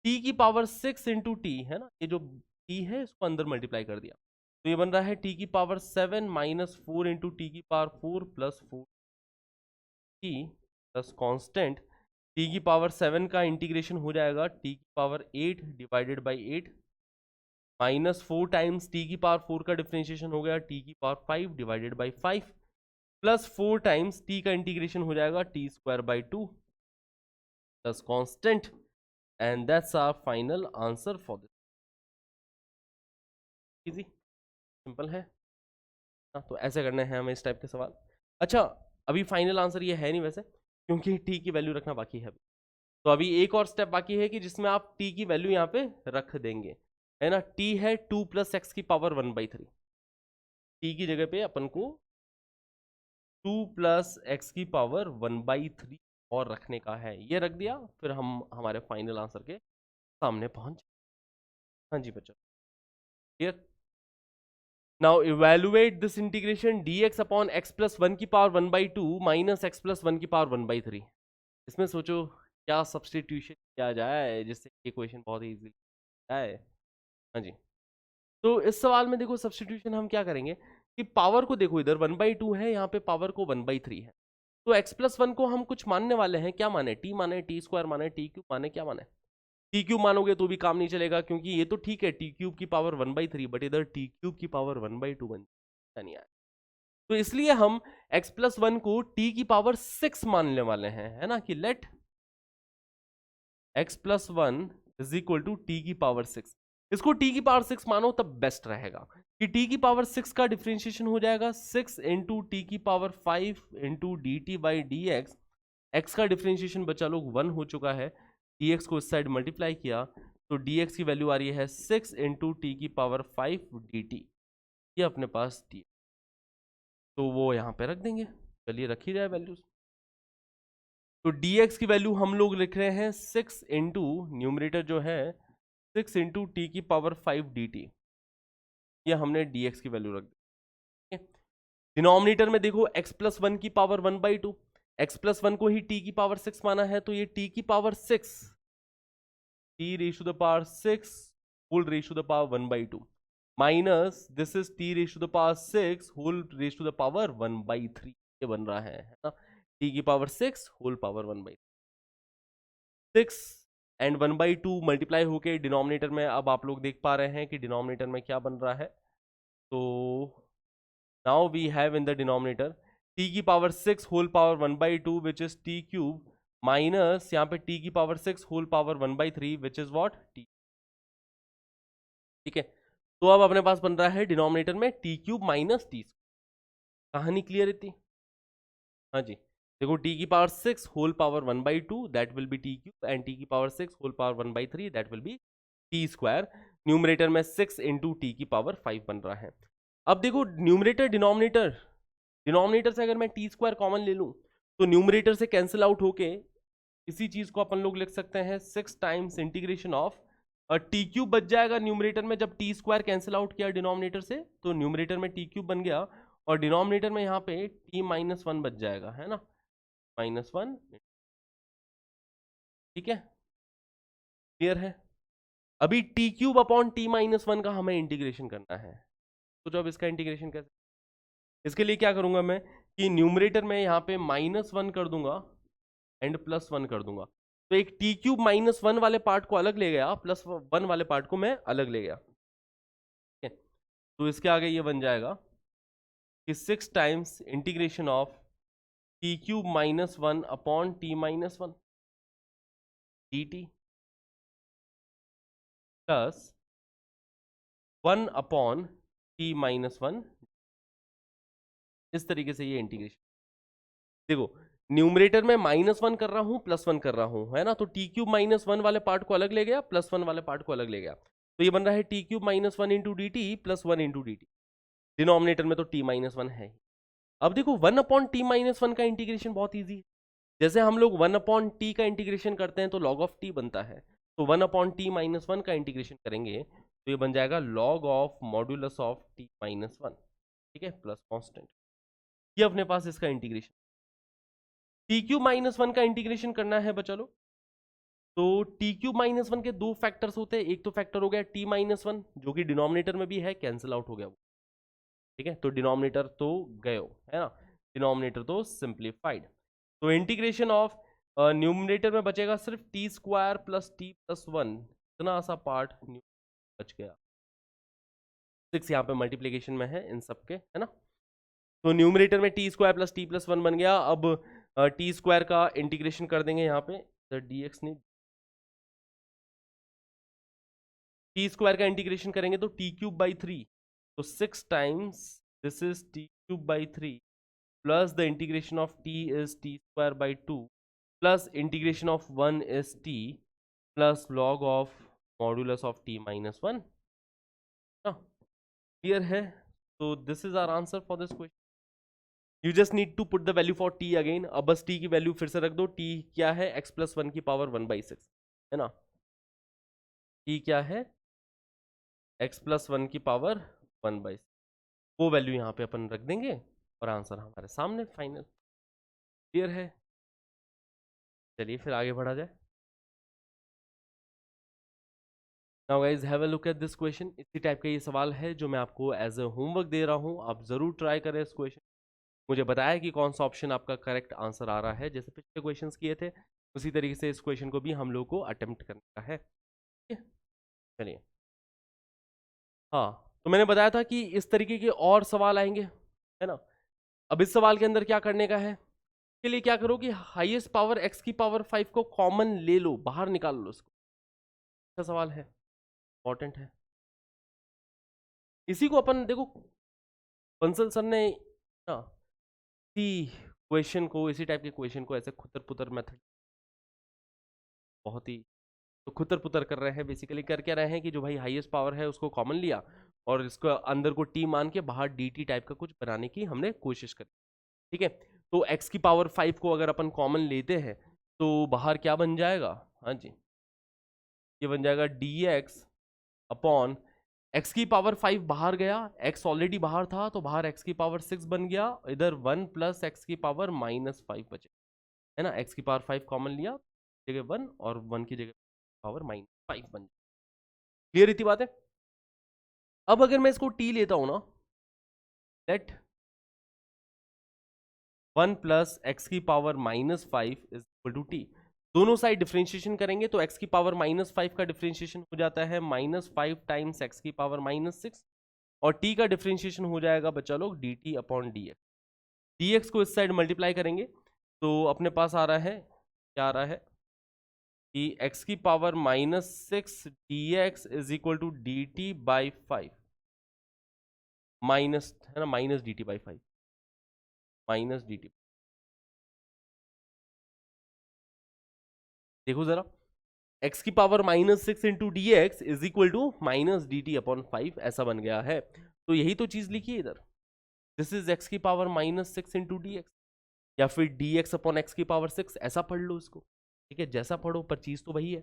t की पावर 6 इंटू टी, है ना, ये जो टी है इसको अंदर मल्टीप्लाई कर दिया, तो ये बन रहा है टी की पावर 7 माइनस 4 इंटू टी की power 4 plus 4 t plus constant. T की पावर 7 का इंटीग्रेशन हो जाएगा टी की power 8 divided by 8 minus 4 times t की पावर 4 का डिफरेंशिएशन हो गया टी की power 5 divided by 5 plus 4 times t का इंटीग्रेशन हो जाएगा t square by 2 plus constant, and that's our final answer for this. Easy, simple है ना? तो ऐसे करने हैं हमें इस टाइप के सवाल। अच्छा, अभी फाइनल आंसर ये है नहीं वैसे, क्योंकि टी की वैल्यू रखना बाकी है। तो अभी एक और स्टेप बाकी है कि जिसमें आप टी की वैल्यू यहाँ पे रख देंगे, है ना। टी है 2 प्लस एक्स की पावर 1/3, टी की जगह पे अपन को 2 प्लस एक्स की पावर 1/3 और रखने का है, ये रख दिया, फिर हम हमारे फाइनल आंसर के सामने पहुंच। हाँ जी बच्चों, clear. Now evaluate this integration dx upon x plus 1 की पावर 1/2 माइनस x प्लस 1 की पावर 1/3। इसमें सोचो क्या सब्सटीट्यूशन किया जाए जिससे ये क्वेश्चन बहुत ही इजी है। हाँ जी, तो इस सवाल में देखो सब्सटीट्यूशन हम क्या करेंगे कि पावर को देखो, इधर 1/2 है, यहाँ पे पावर को 1/3 है, तो x प्लस 1 को हम कुछ मानने वाले हैं। क्या माने? टी माने, टी स्क्वायर माने, टी क्यूब माने, क्या माने? टी क्यूब मानोगे तो भी काम नहीं चलेगा, क्योंकि ये तो ठीक है टी क्यूब की पावर 1/3, बट इधर टी क्यूब की पावर 1/2 बन नहीं आया। तो इसलिए हम x प्लस 1 को t की पावर 6 मानने वाले हैं, है ना, कि let x plus 1 is equal to t की पावर 6। इसको t की पावर 6 मानो तब बेस्ट रहेगा कि t की पावर 6 का डिफरेंशिएशन हो जाएगा 6 इंटू टी की power 5 into d t by d x. X का डिफरेंशिएशन बच्चा लोग 1 हो चुका है, dx को इस साइड मल्टीप्लाई किया तो dx की वैल्यू आ रही है 6 इंटू टी की पावर 5 dt, ये अपने पास टी, तो वो यहाँ पे रख देंगे। चलिए रखी जाए वैल्यूज। तो dx की वैल्यू हम लोग लिख रहे हैं 6 इंटू न्यूमरेटर जो है 6 इंटू टी की पावर 5 dt, ये हमने dx की वैल्यू रख दी। डिनोमिनेटर में देखो x प्लस 1 की पावर 1/2, x प्लस 1 को ही t की पावर 6 माना है, तो ये t की power 6 t raise to the power 6 whole raise to the power 1/2 minus this is t raise to the power 6 whole raise to the power 1/3, ये बन रहा है ना, t की power 6 whole power 1/3। 6 and 1/2 multiply होके denominator में अब आप लोग देख पा रहे हैं कि डिनोमिनेटर में क्या बन रहा है। तो now we have in the denominator t की power 6 whole power 1/2 which is t cube minus यहाँ पे t की power 6 whole power 1/3 which is what t। ठीक है, तो अब अपने पास बन रहा है डिनोमिनेटर में टी क्यूब माइनस टी। कहानी क्लियर इतनी? हाँ जी, देखो t की power 6 whole power 1/2 that will be t cube and t की power 6 whole power 1/3 that will be t square. Numerator में 6 इंटू टी की पावर 5 बन रहा है। अब देखो न्यूमरेटर डिनोमिनेटर, डिनोमिनेटर से अगर मैं टी स्क्वायर कॉमन ले लूँ तो न्यूमरेटर से कैंसिल आउट होके इसी चीज को अपन लोग लिख सकते हैं 6 times integration of T cube बच जाएगा न्यूमरेटर में। जब टी स्क्वायर कैंसिल आउट किया डिनोमिनेटर से तो न्यूमरेटर में टी क्यूब बन गया, और डिनोमिनेटर में यहाँ पे t माइनस 1 बच जाएगा, है ना, -1। ठीक है, क्लियर है। अभी T cube upon T minus 1 का हमें इंटीग्रेशन करना है, तो जब इसका इंटीग्रेशन कैसे, इसके लिए क्या करूंगा मैं कि न्यूमरेटर में यहाँ पे -1 कर दूंगा एंड +1 कर दूंगा, तो एक टी क्यूब -1 वाले पार्ट को अलग ले गया, +1 वाले पार्ट को मैं अलग ले गया। ठीक है, तो इसके आगे ये बन जाएगा कि 6 times integration of T cube minus one upon T minus one D T plus 1 upon T minus one. इस तरीके से ये इंटीग्रेशन, देखो न्यूमरेटर में -1 कर रहा हूं +1 कर रहा हूं, है ना, तो टी क्यूब -1 वाले पार्ट को अलग ले गया, +1 वाले पार्ट को अलग ले गया, तो ये बन रहा है T cube -1 into d T plus 1 into d T. Denominator में तो t -1 है ही। अब देखो 1 अपॉन टी -1 का इंटीग्रेशन बहुत ईजी है। जैसे हम लोग 1 अपॉन टी का इंटीग्रेशन करते हैं तो log ऑफ टी बनता है, तो 1 अपॉन टी -1 का इंटीग्रेशन करेंगे तो ये बन जाएगा log of modulus of t -1, ठीक है, प्लस कांस्टेंट। ये अपने पास इसका इंटीग्रेशन। टी क्यूब -1 का इंटीग्रेशन करना है बच्चा लोग, तो टी क्यूब -1 के दो फैक्टर्स होते हैं। एक तो फैक्टर हो गया t -1 जो कि डिनोमिनेटर में भी है, कैंसिल आउट हो गया वो, ठीक है, तो डिनोमिनेटर तो गयो, है ना, डिनोमिनेटर तो सिंप्लीफाइड। तो इंटीग्रेशन ऑफ न्यूमरेटर में बचेगा सिर्फ T square plus T plus one, इतना सा पार्ट बच गया। 6 यहाँ पे मल्टीप्लीकेशन में है इन सब के, है ना, तो न्यूमरेटर में t square plus T plus one बन गया। अब टी स्क्वायर का इंटीग्रेशन कर देंगे यहाँ पे, डी एक्स नहीं, टी स्क्वायर का इंटीग्रेशन करेंगे तो टी क्यूब बाई 3, तो 6 times this is T cube by 3 plus the integration of t is t square by 2 plus integration of 1 is t plus log of modulus of t minus 1। Clear है? तो this is our answer for this question. You just need to put the value for t again. अब बस t की value फिर से रख दो। t क्या है? x प्लस 1 की पावर 1/6, है ना। t क्या है? x प्लस 1 की पावर 1/6, वो वैल्यू यहाँ पे अपन रख देंगे और आंसर हमारे सामने फाइनल। क्लियर है? चलिए फिर आगे बढ़ा जाए। Now guys have a look at this question. इसी टाइप का ये सवाल है जो मैं आपको एज अ होमवर्क दे रहा हूँ, आप जरूर ट्राई करें इस क्वेश्चन। मुझे बताया कि कौन सा ऑप्शन आपका करेक्ट आंसर आ रहा है। जैसे पिछले क्वेश्चंस किए थे उसी तरीके से इस क्वेश्चन को भी हम लोग को अटेम्प्ट करने का है, ठीक है। चलिए, हाँ, तो मैंने बताया था कि इस तरीके के और सवाल आएंगे, है ना। अब इस सवाल के अंदर क्या करने का है, के लिए क्या करो कि हाईएस्ट पावर x की पावर 5 को कॉमन ले लो, बाहर निकाल लो इसको। अच्छा सवाल है, इंपॉर्टेंट है। इसी को अपन देखो बंसल सर ने ना इसी क्वेश्चन को, इसी टाइप के क्वेश्चन को ऐसे खुतर पुतर मेथड, बहुत ही तो खुतर पुतर कर रहे हैं। बेसिकली कर क्या रहे हैं कि जो भाई हाईएस्ट पावर है उसको कॉमन लिया और इसको अंदर को टी मान के बाहर dt टाइप का कुछ बनाने की हमने कोशिश करी, ठीक है। तो x की पावर 5 को अगर अपन कॉमन लेते हैं तो बाहर क्या बन जाएगा, हाँ जी, ये बन जाएगा dx अपॉन x की पावर 5 बाहर गया, x ऑलरेडी बाहर था तो बाहर x की पावर 6 बन गया, इधर 1 प्लस x की पावर -5 बचे, है ना। x की पावर 5 कॉमन लिया, जगह 1 और 1 की जगह पावर -5 बन जाए। क्लियर इतनी बात है। अब अगर मैं इसको t लेता हूं ना, लेट 1 प्लस एक्स की power -5 is equal to t. दोनों साइड डिफरेंशिएशन करेंगे तो x की पावर -5 का डिफरेंशिएशन हो जाता है -5 टाइम्स x की पावर -6 और t का डिफरेंशिएशन हो जाएगा बच्चा लोग dt अपॉन dx। dx को इस साइड मल्टीप्लाई करेंगे तो अपने पास आ रहा है, क्या आ रहा है कि x की power -6 dx is equal to dt/5 minus, है ना, माइनस dt/5 माइनस dt। देखो जरा, x की power -6 into D x is equal to -dt/5 ऐसा बन गया है। तो यही तो चीज लिखी है इधर, दिस इज x की पावर -6 इंटू डी एक्स, या फिर dx अपॉन एक्स की पावर 6, ऐसा पढ़ लो इसको, ठीक है, जैसा पढ़ो पर चीज तो वही है।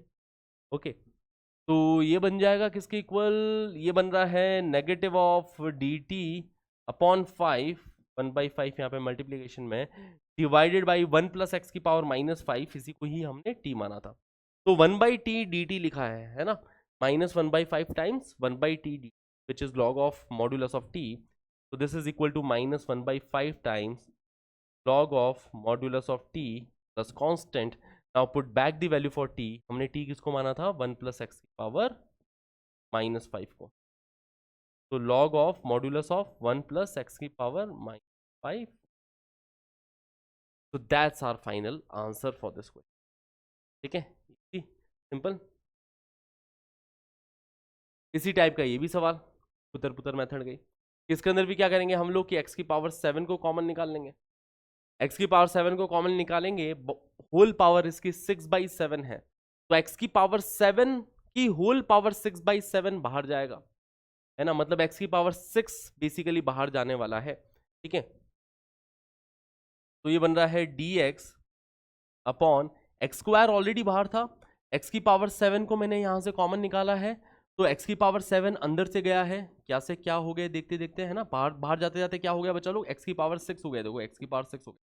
ओके, तो ये बन जाएगा किसके इक्वल, ये बन रहा है नेगेटिव ऑफ dt अपॉन 5, 1/5 यहाँ पे मल्टीप्लीकेशन में, डिवाइडेड बाई 1 प्लस एक्स की पावर -5, इसी को ही हमने t माना था तो 1/t dt लिखा है ना, -1/5 times 1/t dt which is log of modulus of t, तो this is equal to -1/5 times log of modulus of t plus constant. Now put back the value for t। हमने t किसको माना था, 1 plus x की power -5 को, तो log of modulus of 1 plus x की power -5. तो that's our final answer for this question. ठीक है, सिंपल. इसी टाइप का ये भी सवाल, पुतर पुतर मेथड गई. इसके अंदर भी क्या करेंगे हम लोग कि एक्स की पावर 7 को कॉमन निकाल लेंगे. एक्स की पावर 7 को कॉमन निकालेंगे, होल पावर इसकी 6/7 है, तो एक्स की पावर 7 की होल पावर 6/7 बाहर जाएगा, है ना. मतलब एक्स की पावर 6 बेसिकली बाहर जाने वाला है. ठीक है, तो ये बन रहा है dx upon x square already बाहर था. एक्स की पावर 7 को मैंने यहां से कॉमन निकाला है, तो एक्स की पावर 7 अंदर से गया है, क्या से क्या हो गया देखते देखते, है ना. बाहर बाहर जाते जाते क्या हो गया बच्चा लोग, एक्स की पावर 6 हो गया. देखो एक्स की पावर 6 हो गया,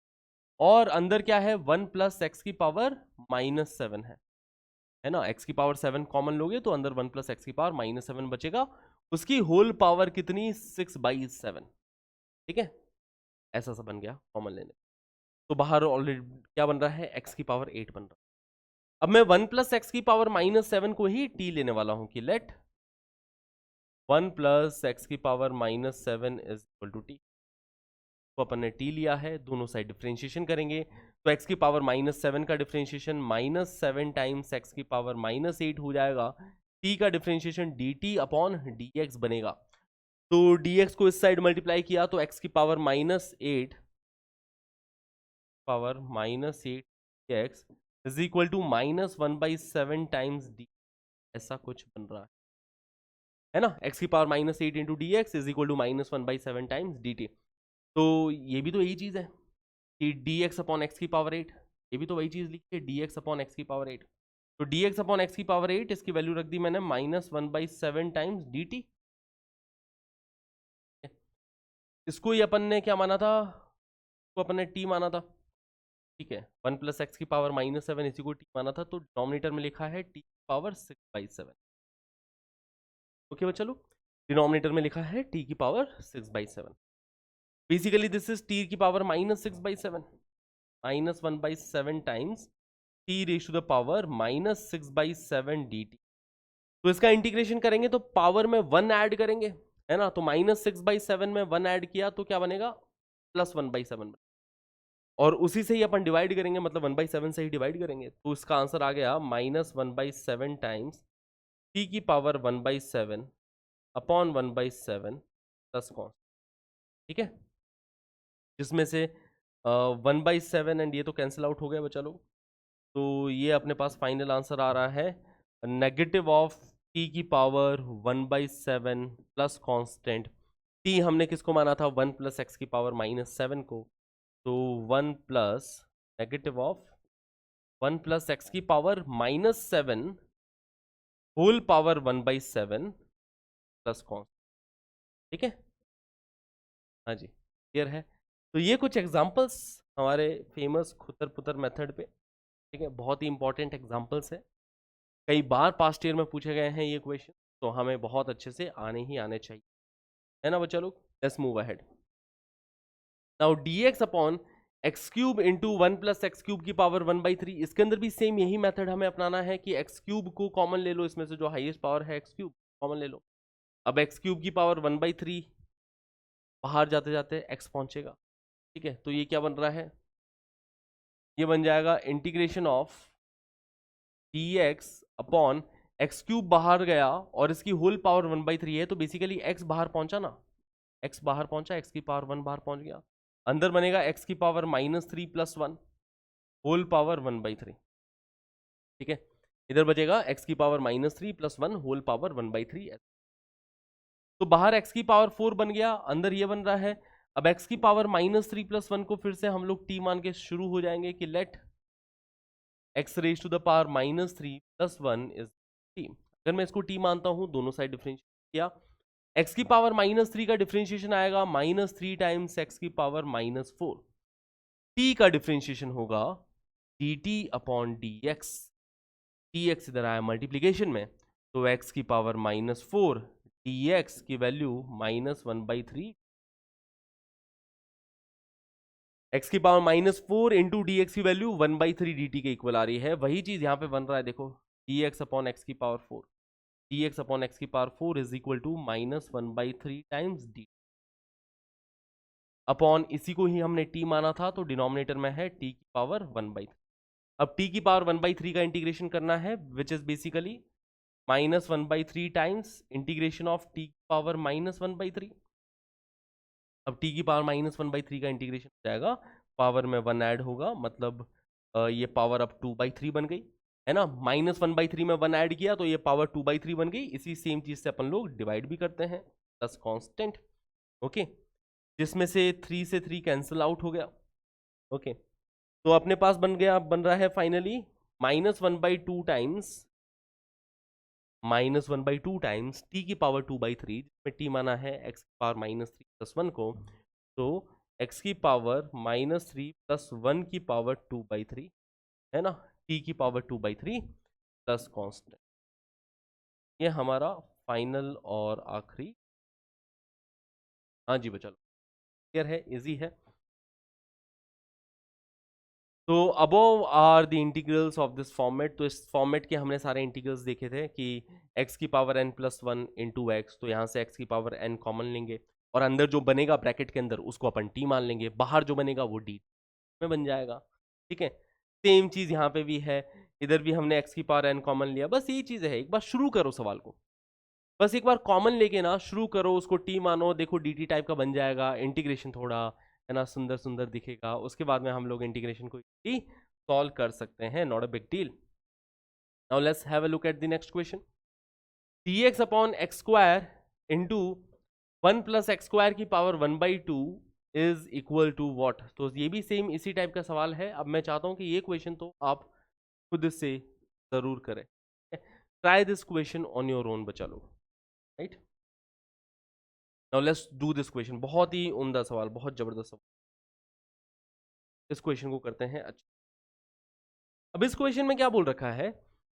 और अंदर क्या है 1 प्लस एक्स की पावर -7 है ना. एक्स की पावर 7 कॉमन लोगे तो अंदर 1 प्लस एक्स की पावर -7 बचेगा. उसकी होल पावर कितनी, 6/7. ठीक है, ऐसा सा बन गया कॉमन लेने. तो बाहर ऑलरेडी क्या बन रहा है, एक्स की पावर 8 बन रहा है. अब मैं 1 प्लस एक्स की पावर -7 को ही टी लेने वाला हूं कि लेट 1 प्लस एक्स की power -7 is equal to t. तो अपन ने टी लिया है, दोनों साइड डिफरेंशिएशन करेंगे, तो एक्स की पावर -7 का डिफरेंशिएशन -7 टाइम्स एक्स की पावर -8 हो जाएगा. टी का डिफरेंशिएशन dt अपॉन dx बनेगा. तो dx को इस साइड मल्टीप्लाई किया तो एक्स की power -8 power -8 x is equal to -1/7 times d. ऐसा कुछ बन रहा है ना. एक्स की power -8 into D x is equal to -1/7 times d t. तो ये भी तो यही चीज है कि डी एक्स अपॉन एक्स की पावर 8, ये भी तो वही चीज लिखी है, डी एक्स अपॉन एक्स की पावर 8. तो डी एक्स अपॉन एक्स की पावर 8 इसकी वैल्यू रख दी मैंने -1/7 टाइम्स डी टी. इसको ही अपन ने क्या माना था, इसको अपन ने टी माना था. ठीक है, 1 प्लस एक्स की पावर -7 इसी को टी माना था, तो डिनोमिनेटर में लिखा है टी पावर 6/7. ओके बच्चा लोग, डिनोमिनेटर में लिखा है टी की power 6/7. Basically this is t की power -6/7 -1/7 times t raise to the power -6/7 d t. तो इसका इंटीग्रेशन करेंगे तो पावर में 1 ऐड करेंगे, है ना. तो -6/7 में 1 ऐड किया तो क्या बनेगा, +1/7. और उसी से ही अपन डिवाइड करेंगे, मतलब 1/7 से ही डिवाइड करेंगे, तो इसका आंसर आ गया -1/7 टाइम्स टी की पावर 1/7 अपॉन 1/7 प्लस कॉन्स. ठीक है, जिसमें से 1/7 एंड ये तो कैंसिल आउट हो गया बच्चा लोग. तो ये अपने पास फाइनल आंसर आ रहा है नेगेटिव ऑफ टी की पावर 1/7 प्लस कॉन्स्टेंट. टी हमने किसको माना था, 1 प्लस एक्स की पावर -7 को. तो 1 plus negative of 1 plus x की power -7 whole power 1/7 plus constant. ठीक है, हाँ जी, क्लियर है. तो ये कुछ एग्जांपल्स हमारे फेमस खुतर पुतर मेथड पे. ठीक है, बहुत ही इंपॉर्टेंट एग्जांपल्स है, कई बार पास्ट ईयर में पूछे गए हैं ये क्वेश्चन, तो हमें बहुत अच्छे से आने ही आने चाहिए, है ना बच्चा लोग. Let's move ahead. Now dx upon x cube into 1 plus x cube की पावर 1/3. इसके अंदर भी सेम यही मेथड हमें अपनाना है कि एक्स क्यूब को कॉमन ले लो, इसमें से जो हाईएस्ट पावर है एक्स क्यूब कॉमन ले लो. अब एक्स क्यूब की पावर 1/3 बाहर जाते जाते एक्स पहुंचेगा. ठीक है, तो ये क्या बन रहा है, ये बन जाएगा integration of dx upon x cube बाहर गया और इसकी होल पावर 1/3 है, तो बेसिकली x बाहर पहुंचा ना, x बाहर पहुंचा, x की पावर 1 बाहर पहुंच गया. अंदर बनेगा x की पावर -3 प्लस 1 होल पावर 1/3. ठीक है, इधर बचेगा x की पावर -3 प्लस 1 होल पावर 1/3. तो बाहर x की पावर 4 बन गया, अंदर ये बन रहा है. अब x की पावर -3 प्लस 1 को फिर से हम लोग t मान के शुरू हो जाएंगे कि let x raise to the power -3 plus 1 is t. अगर मैं इसको t मानता हूं, दोनों साइड डिफरेंशिएट किया, x की पावर -3 का डिफरेंशिएशन आएगा -3 टाइम्स x की पावर -4. t का डिफरेंशिएशन होगा dt अपॉन dx. dx इधर आया मल्टीप्लीकेशन में, तो x की पावर -4 dx की वैल्यू -1/3. x की पावर -4 इंटू डी एक्स की वैल्यू 1/3 dt के इक्वल आ रही है. वही चीज यहाँ पे बन रहा है, देखो dx अपॉन एक्स की power 4. D x upon x की power 4 is equal to -1/3 times d upon, इसी को ही हमने टी माना था तो डिनोमिनेटर में है टी की पावर 1/3। अब टी की पावर 1/3 का इंटीग्रेशन करना है, which is basically -1/3 times integration of t की पावर -1/3। अब टी की पावर -1/3 का इंटीग्रेशन हो जाएगा, पावर में 1 ऐड होगा, मतलब ये पावर अब 2/3 बन गई, है ना। -1/3 में 1 ऐड किया तो ये पावर 2/3 बन गई। इसी सेम चीज से अपन लोग डिवाइड भी करते हैं, प्लस कांस्टेंट, ओके, जिसमें से 3 से 3 कैंसिल आउट हो गया, ओके। तो अपने पास बन रहा है फाइनली -1/2 टाइम्स टी की पावर 2/3, जिसमें टी माना है एक्स की पावर -3 + 1 को, तो एक्स की पावर -3 + 1 की पावर 2/3, है ना, टी की पावर 2/3 प्लस कांस्टेंट। ये हमारा फाइनल और आखिरी, हाँ जी बच्चा, क्लियर है, इजी है। तो above are the integrals of this format. तो इस फॉर्मेट के हमने सारे इंटीग्रल्स देखे थे कि x की पावर n+1 इंटू एक्स, तो यहाँ से x की पावर n कॉमन लेंगे और अंदर जो बनेगा ब्रैकेट के अंदर उसको अपन t मान लेंगे, बाहर जो बनेगा वो d में बन जाएगा, ठीक है। सेम चीज यहाँ पे भी है, इधर भी हमने x की पावर n कॉमन लिया। बस यही चीज है, एक बार शुरू करो सवाल को, बस एक बार कॉमन लेके ना शुरू करो, उसको टी मानो, देखो dt टाइप का बन जाएगा, इंटीग्रेशन थोड़ा, है ना, सुंदर सुंदर दिखेगा। उसके बाद में हम लोग इंटीग्रेशन को सॉल्व कर सकते हैं, not a big deal. Now let's have a look at the next question. dx upon x square into 1 + x² की power 1/2 is equal to what. तो ये भी सेम इसी टाइप का सवाल है। अब मैं चाहता हूं कि ये क्वेश्चन तो आप खुद से जरूर करें, try this question on your own बच्चा लोग, right. Now let's do this question, बहुत ही उम्दा सवाल, बहुत जबरदस्त सवाल। इस क्वेश्चन को करते हैं। अच्छा, अब इस क्वेश्चन में क्या बोल रखा है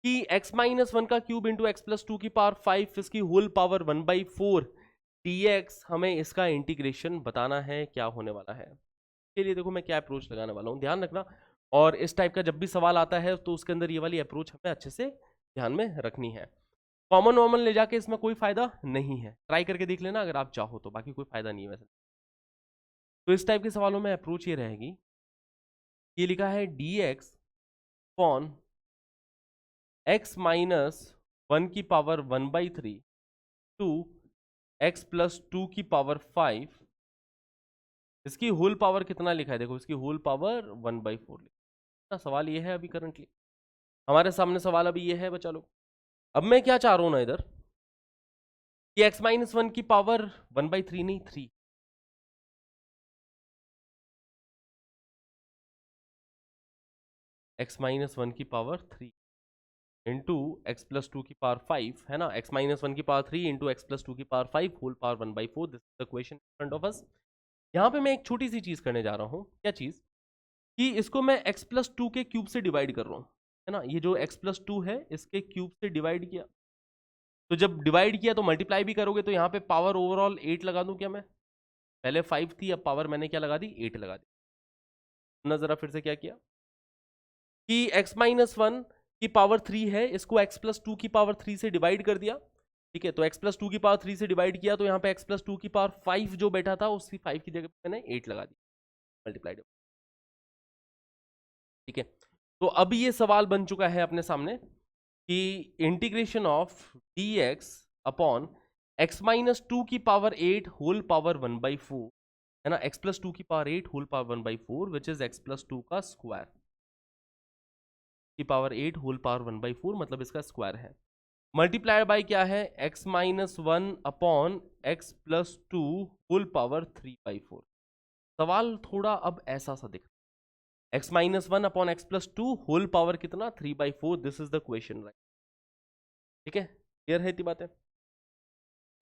कि x-1 का क्यूब इंटू x+2 की पावर 5 इसकी होल पावर 1/4 dx, हमें इसका इंटीग्रेशन बताना है, क्या होने वाला है। के लिए देखो मैं क्या अप्रोच लगाने वाला हूँ, ध्यान रखना। और इस टाइप का जब भी सवाल आता है तो उसके अंदर ये वाली अप्रोच हमें अच्छे से ध्यान में रखनी है। कॉमन वॉमन ले जाके इसमें कोई फायदा नहीं है, ट्राई करके देख लेना अगर आप चाहो तो, बाकी कोई फायदा नहीं है वैसे। तो इस टाइप के सवालों में अप्रोच ये रहेगी, ये लिखा है dx अपॉन x-1 की पावर 1/3 टू x+2 की पावर 5, इसकी होल पावर कितना लिखा है, देखो इसकी होल पावर 1/4 लिखा। सवाल ये है अभी करंटली हमारे सामने, सवाल अभी ये है बच्चा लोग। अब मैं क्या चाह रहा हूं ना इधर कि x-1 की पावर 1/3 नहीं 3, x-1 की पावर 3 इंटू x+2 की पावर 5, है ना, x-1 की पावर 3 इंटू x+2 की power 5 whole power 1/4। This is the question in front of us. यहाँ पे मैं एक छोटी सी चीज करने जा रहा हूँ, क्या चीज, कि इसको मैं x+2 के क्यूब से डिवाइड कर रहा हूँ, है ना। ये जो x+2 है इसके क्यूब से डिवाइड किया, तो जब डिवाइड किया तो मल्टीप्लाई भी करोगे, तो यहाँ पे पावर ओवरऑल 8 लगा दूं क्या मैं, पहले 5 थी, अब पावर मैंने क्या लगा दी, 8 लगा दी ना। जरा फिर से क्या किया कि x-1 की पावर 3 है, इसको x+2 की पावर 3 से डिवाइड कर दिया, ठीक है। तो x+2 की पावर 3 से डिवाइड किया तो यहाँ पे x+2 की पावर 5 जो बैठा था उसकी 5 की जगह पे मैंने 8 लगा दी, मल्टीप्लाइड, ठीक है। तो अब ये सवाल बन चुका है अपने सामने कि integration of dx upon x-2 की पावर 8 होल पावर 1/4, है ना, x+2 की power 8 whole power 1/4 which is x+2 का स्क्वायर की पावर 8 होल पावर 1/4, मतलब इसका स्क्वायर है, मल्टीप्लाइड बाय क्या है, x-1 upon x+2 whole power 3/4। सवाल थोड़ा अब ऐसा सा दिख रहा है, x-1 upon x+2 whole power कितना, 3/4, this is the question, right, ठीक है, क्लियर है इतनी बातें।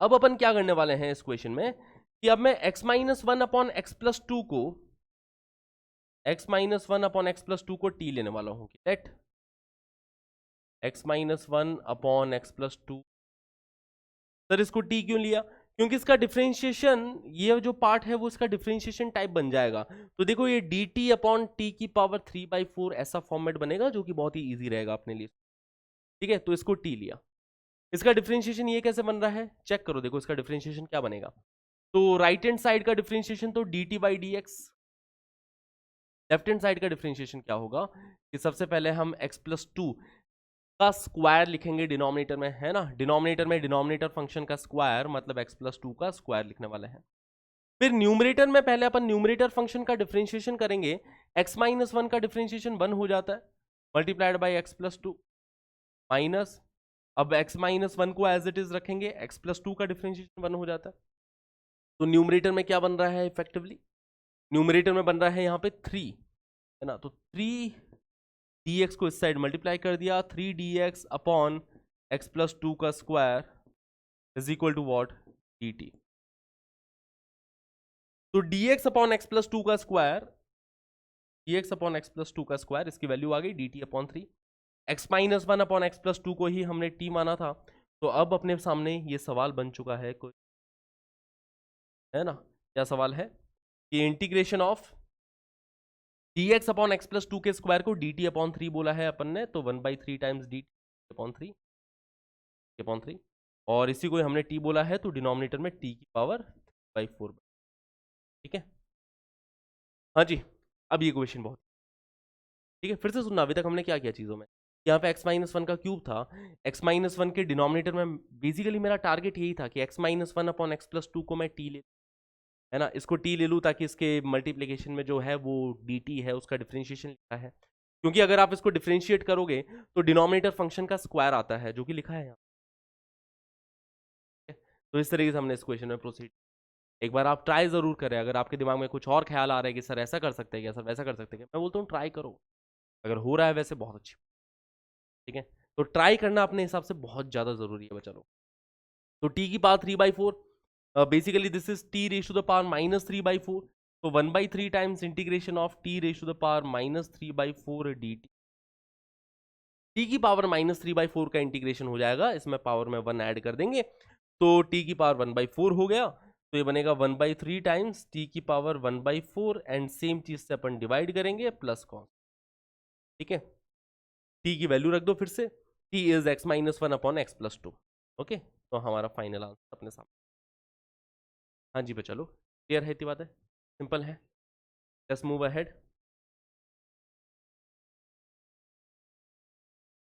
अब अपन क्या करने वाले हैं इस क्वेश्चन में कि अब मैं x-1 अपॉन x+2 को t लेने वाला हूं, let x-1 upon x+2। Sir इसको t क्यों लिया, क्योंकि इसका डिफरेंशिएशन, ये जो पार्ट है वो इसका डिफरेंशिएशन टाइप बन जाएगा। तो देखो ये dt अपॉन t की पावर 3/4 ऐसा फॉर्मेट बनेगा जो कि बहुत ही इजी रहेगा अपने लिए, ठीक है। तो इसको t लिया, इसका डिफरेंशिएशन ये कैसे बन रहा है, चेक करो, देखो इसका डिफरेंशिएशन क्या बनेगा। तो राइट हैंड साइड का डिफरेंशिएशन तो dt by d x, left hand side का डिफरेंशिएशन क्या होगा कि सबसे पहले हम x प्लस टू का स्क्वायर लिखेंगे डिनोमिनेटर में, है ना, डिनोमिनेटर में डिनोमिनेटर फंक्शन का स्क्वायर मतलब x प्लस टू का स्क्वायर लिखने वाले हैं। फिर न्यूमरेटर में पहले अपन न्यूमरेटर फंक्शन का डिफरेंशिएशन करेंगे, x माइनस वन का डिफरेंशिएशन 1 हो जाता है multiplied by x plus to minus, अब x माइनस वन को एज इट इज रखेंगे, x प्लस टू का डिफरेंशिएशन 1 हो जाता है। तो न्यूमरेटर में क्या बन रहा है इफेक्टिवली, न्यूमरेटर में बन रहा है यहाँ पे 3, है ना, तो 3 dx को इस साइड मल्टीप्लाई कर दिया, 3 dx upon x plus two का square is equal to what, dt। तो dx upon x plus two का square, dx upon x plus two का स्क्वायर, इसकी वैल्यू आ गई dt upon 3, x minus one upon x plus two को ही हमने t माना था। तो अब अपने सामने ये सवाल बन चुका है कोई, है ना, क्या सवाल है कि integration of dx upon x plus to के स्क्वायर को dt अपॉन 3 बोला है अपन ने, तो 1/3 टाइम्स dt अपॉन 3 और इसी को हमने t बोला है, तो डिनोमिनेटर में t की पावर 4, ठीक है। हाँ जी, अब ये क्वेश्चन बहुत ठीक है, फिर से सुनना, अभी तक हमने क्या किया चीज़ों में, यहाँ पे x माइनस वन का क्यूब था, x माइनस वन के डिनोमिनेटर में बेसिकली मेरा टारगेट यही था कि x minus one upon x plus two को मैं t ले, है ना, इसको t ले लूँ ताकि इसके मल्टीप्लिकेशन में जो है वो dt है उसका डिफरेंशिएशन लिखा है, क्योंकि अगर आप इसको डिफरेंशिएट करोगे तो डिनोमिनेटर फंक्शन का स्क्वायर आता है जो कि लिखा है यहाँ। तो इस तरीके से हमने इस क्वेश्चन में प्रोसीड, एक बार आप ट्राई जरूर करें, अगर आपके दिमाग में कुछ और ख्याल आ रहा है कि सर ऐसा कर सकते हैं क्या, सर वैसा कर सकते हैं क्या, मैं बोलता हूँ ट्राई करो, अगर हो रहा है वैसे बहुत अच्छी, ठीक है। तो ट्राई करना अपने हिसाब से बहुत ज़्यादा ज़रूरी है बच्चों। तो t की power 3/4, basically this is t raise to the power minus 3/4, तो 1/3 times integration of t raise to the power minus 3/4 dt, t की पावर माइनस 3/4 का इंटीग्रेशन हो जाएगा, इसमें पावर में 1 ऐड कर देंगे तो t की पावर 1/4 हो गया, तो ये बनेगा 1/3 टाइम्स t की पावर 1/4 एंड सेम चीज से अपन डिवाइड करेंगे प्लस कॉस, ठीक है। t की वैल्यू रख दो फिर से, t is x minus one upon x plus to, okay, तो हमारा फाइनल आंसर अपने सामने। हाँ जी चलो, क्लियर है, इतनी बात है, सिंपल है, लेट्स मूव अहेड।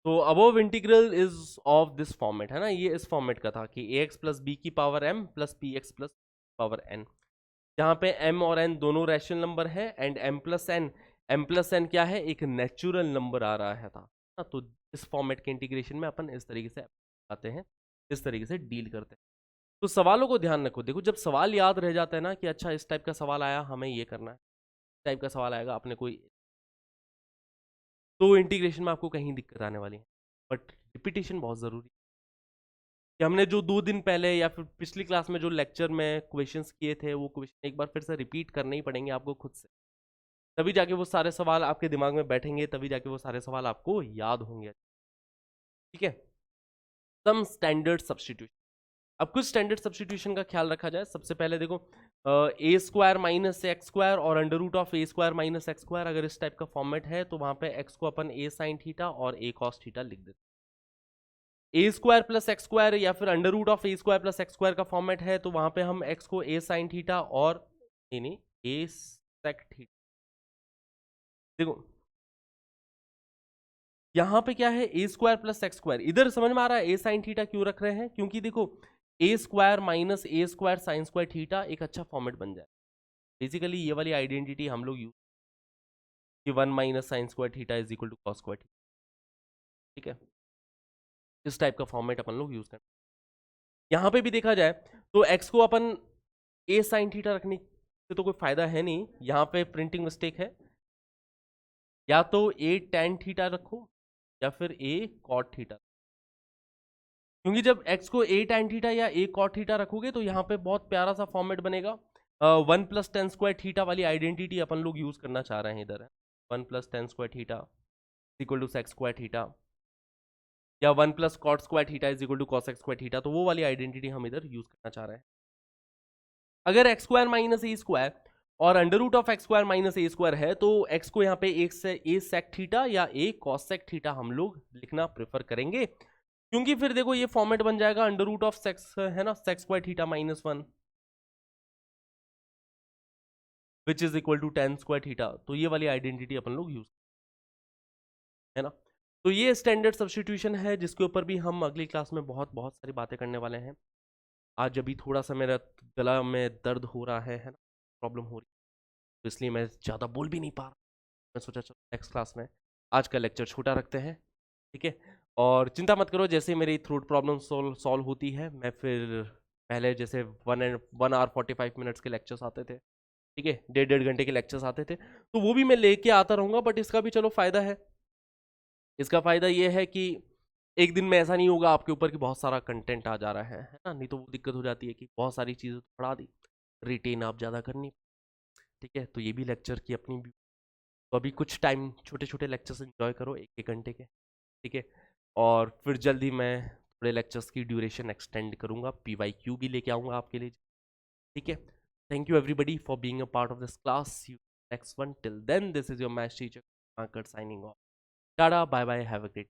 तो above integral is of this format, है ना, ये इस फॉर्मेट का था कि ax प्लस बी की power m plus P x plus power n, जहाँ पे m और n दोनों रैशनल नंबर है एंड m प्लस n क्या है, एक नेचुरल नंबर आ रहा है था, तो इस फॉर्मेट के इंटीग्रेशन में अपन इस तरीके से आते हैं, इस तरीके से डील करते हैं। तो सवालों को ध्यान रखो, देखो जब सवाल याद रह जाता है ना कि अच्छा इस टाइप का सवाल आया हमें ये करना है, इस टाइप का सवाल आएगा अपने कोई, तो इंटीग्रेशन में आपको कहीं दिक्कत आने वाली है, बट रिपीटेशन बहुत ज़रूरी है, कि हमने जो 2 दिन पहले या फिर पिछली क्लास में जो लेक्चर में क्वेश्चंस किए थे वो क्वेश्चन एक बार फिर से रिपीट करने ही पड़ेंगे आपको खुद से, तभी जाके वो सारे सवाल आपके दिमाग में बैठेंगे, तभी जाके वो सारे सवाल आपको याद होंगे, ठीक है। सम स्टैंडर्ड सब्स्टिट्यूशन, अब कुछ स्टैंडर्ड सब्स्टिट्यूशन का ख्याल रखा जाए, सबसे पहले देखो a square minus x square और under root of a square minus x square, अगर इस टाइप का फॉर्मेट है तो वहां पे एक्स को अपन ए साइन थीटा और ए कॉस थीटा लिख देते, a square plus x square या फिर under root of a square plus x square का फॉर्मेट है तो वहां पे हम एक्स को ए साइन थीटा और नहीं ए सेक थीटा, देखो यहाँ पे क्या है ए स्क्वायर प्लस एक्स स्क्वायर, इधर समझ में आ रहा है ए साइन थीटा क्यों रख रहे हैं, क्योंकि देखो a square minus a square sine square theta एक अच्छा फॉर्मेट बन जाए, बेसिकली ये वाली आइडेंटिटी हम लोग यूज कि 1 minus sine square theta is equal to cos square theta, ठीक है, इस टाइप का फॉर्मेट अपन लोग यूज करते हैं। यहाँ पे भी देखा जाए तो एक्स को अपन ए साइन थीटा रखने से तो कोई फायदा है नहीं, यहाँ पे प्रिंटिंग मिस्टेक है, या तो ए टेन थीटा रखो या फिर ए कॉट थीटा, क्योंकि जब x को ए tan थीटा या ए कॉट थीटा रखोगे तो यहाँ पे बहुत प्यारा सा फॉर्मेट बनेगा, 1 प्लस टेन स्क्वायर थीटा वाली आइडेंटिटी अपन लोग यूज करना चाह रहे हैं इधर, 1 plus tan square theta equal to sec square theta, या 1 plus cot square theta is equal to cosec square theta, तो वो वाली आइडेंटिटी हम इधर यूज करना चाह रहे हैं। अगर x square minus a square और under root of x square minus a square है तो एक्स को यहाँ पे एक से ए सेक थीटा या ए कॉस सेक थीटा हम लोग लिखना प्रेफर करेंगे, क्योंकि फिर देखो ये फॉर्मेट बन जाएगा अंडर रूट ऑफ सेक्स, है ना, sec square theta -1 which is equal to tan square theta. तो ये वाली आइडेंटिटी अपन लोग यूज, है ना। तो ये स्टैंडर्ड सब्स्टिट्यूशन है जिसके ऊपर भी हम अगली क्लास में बहुत बहुत सारी बातें करने वाले हैं। आज अभी थोड़ा सा मेरा गला में दर्द हो रहा है ना, प्रॉब्लम हो रही है, तो इसलिए मैं ज़्यादा बोल भी नहीं पा रहा। मैं सोचा चलो नेक्स्ट क्लास में आज का लेक्चर छोटा रखते हैं, ठीक है। और चिंता मत करो, जैसे मेरी थ्रोट प्रॉब्लम सॉल्व होती है मैं फिर पहले जैसे 1 आवर 45 मिनट्स के लेक्चर्स आते थे, ठीक है, 1.5 घंटे के लेक्चर्स आते थे, तो वो भी मैं लेके आता रहूँगा। बट इसका भी चलो फ़ायदा है, इसका फ़ायदा ये है कि एक दिन में ऐसा नहीं होगा आपके ऊपर कि बहुत सारा कंटेंट आ जा रहा है ना। नहीं तो वो दिक्कत हो जाती है कि बहुत सारी चीज़ें तो पढ़ा दी, रिटेन आप ज़्यादा करनी, ठीक है। तो ये भी लेक्चर की अपनी, तो अभी कुछ टाइम छोटे छोटे लेक्चर्स एंजॉय करो 1 1 घंटे के, ठीक है। और फिर जल्दी मैं थोड़े लेक्चर्स की ड्यूरेशन एक्सटेंड करूँगा, PYQ भी लेके आऊँगा आपके लिए, ठीक है। Thank you everybody for being a part of this class. You next one, till then this is your maths teacher signing off. Tata, bye bye, have a great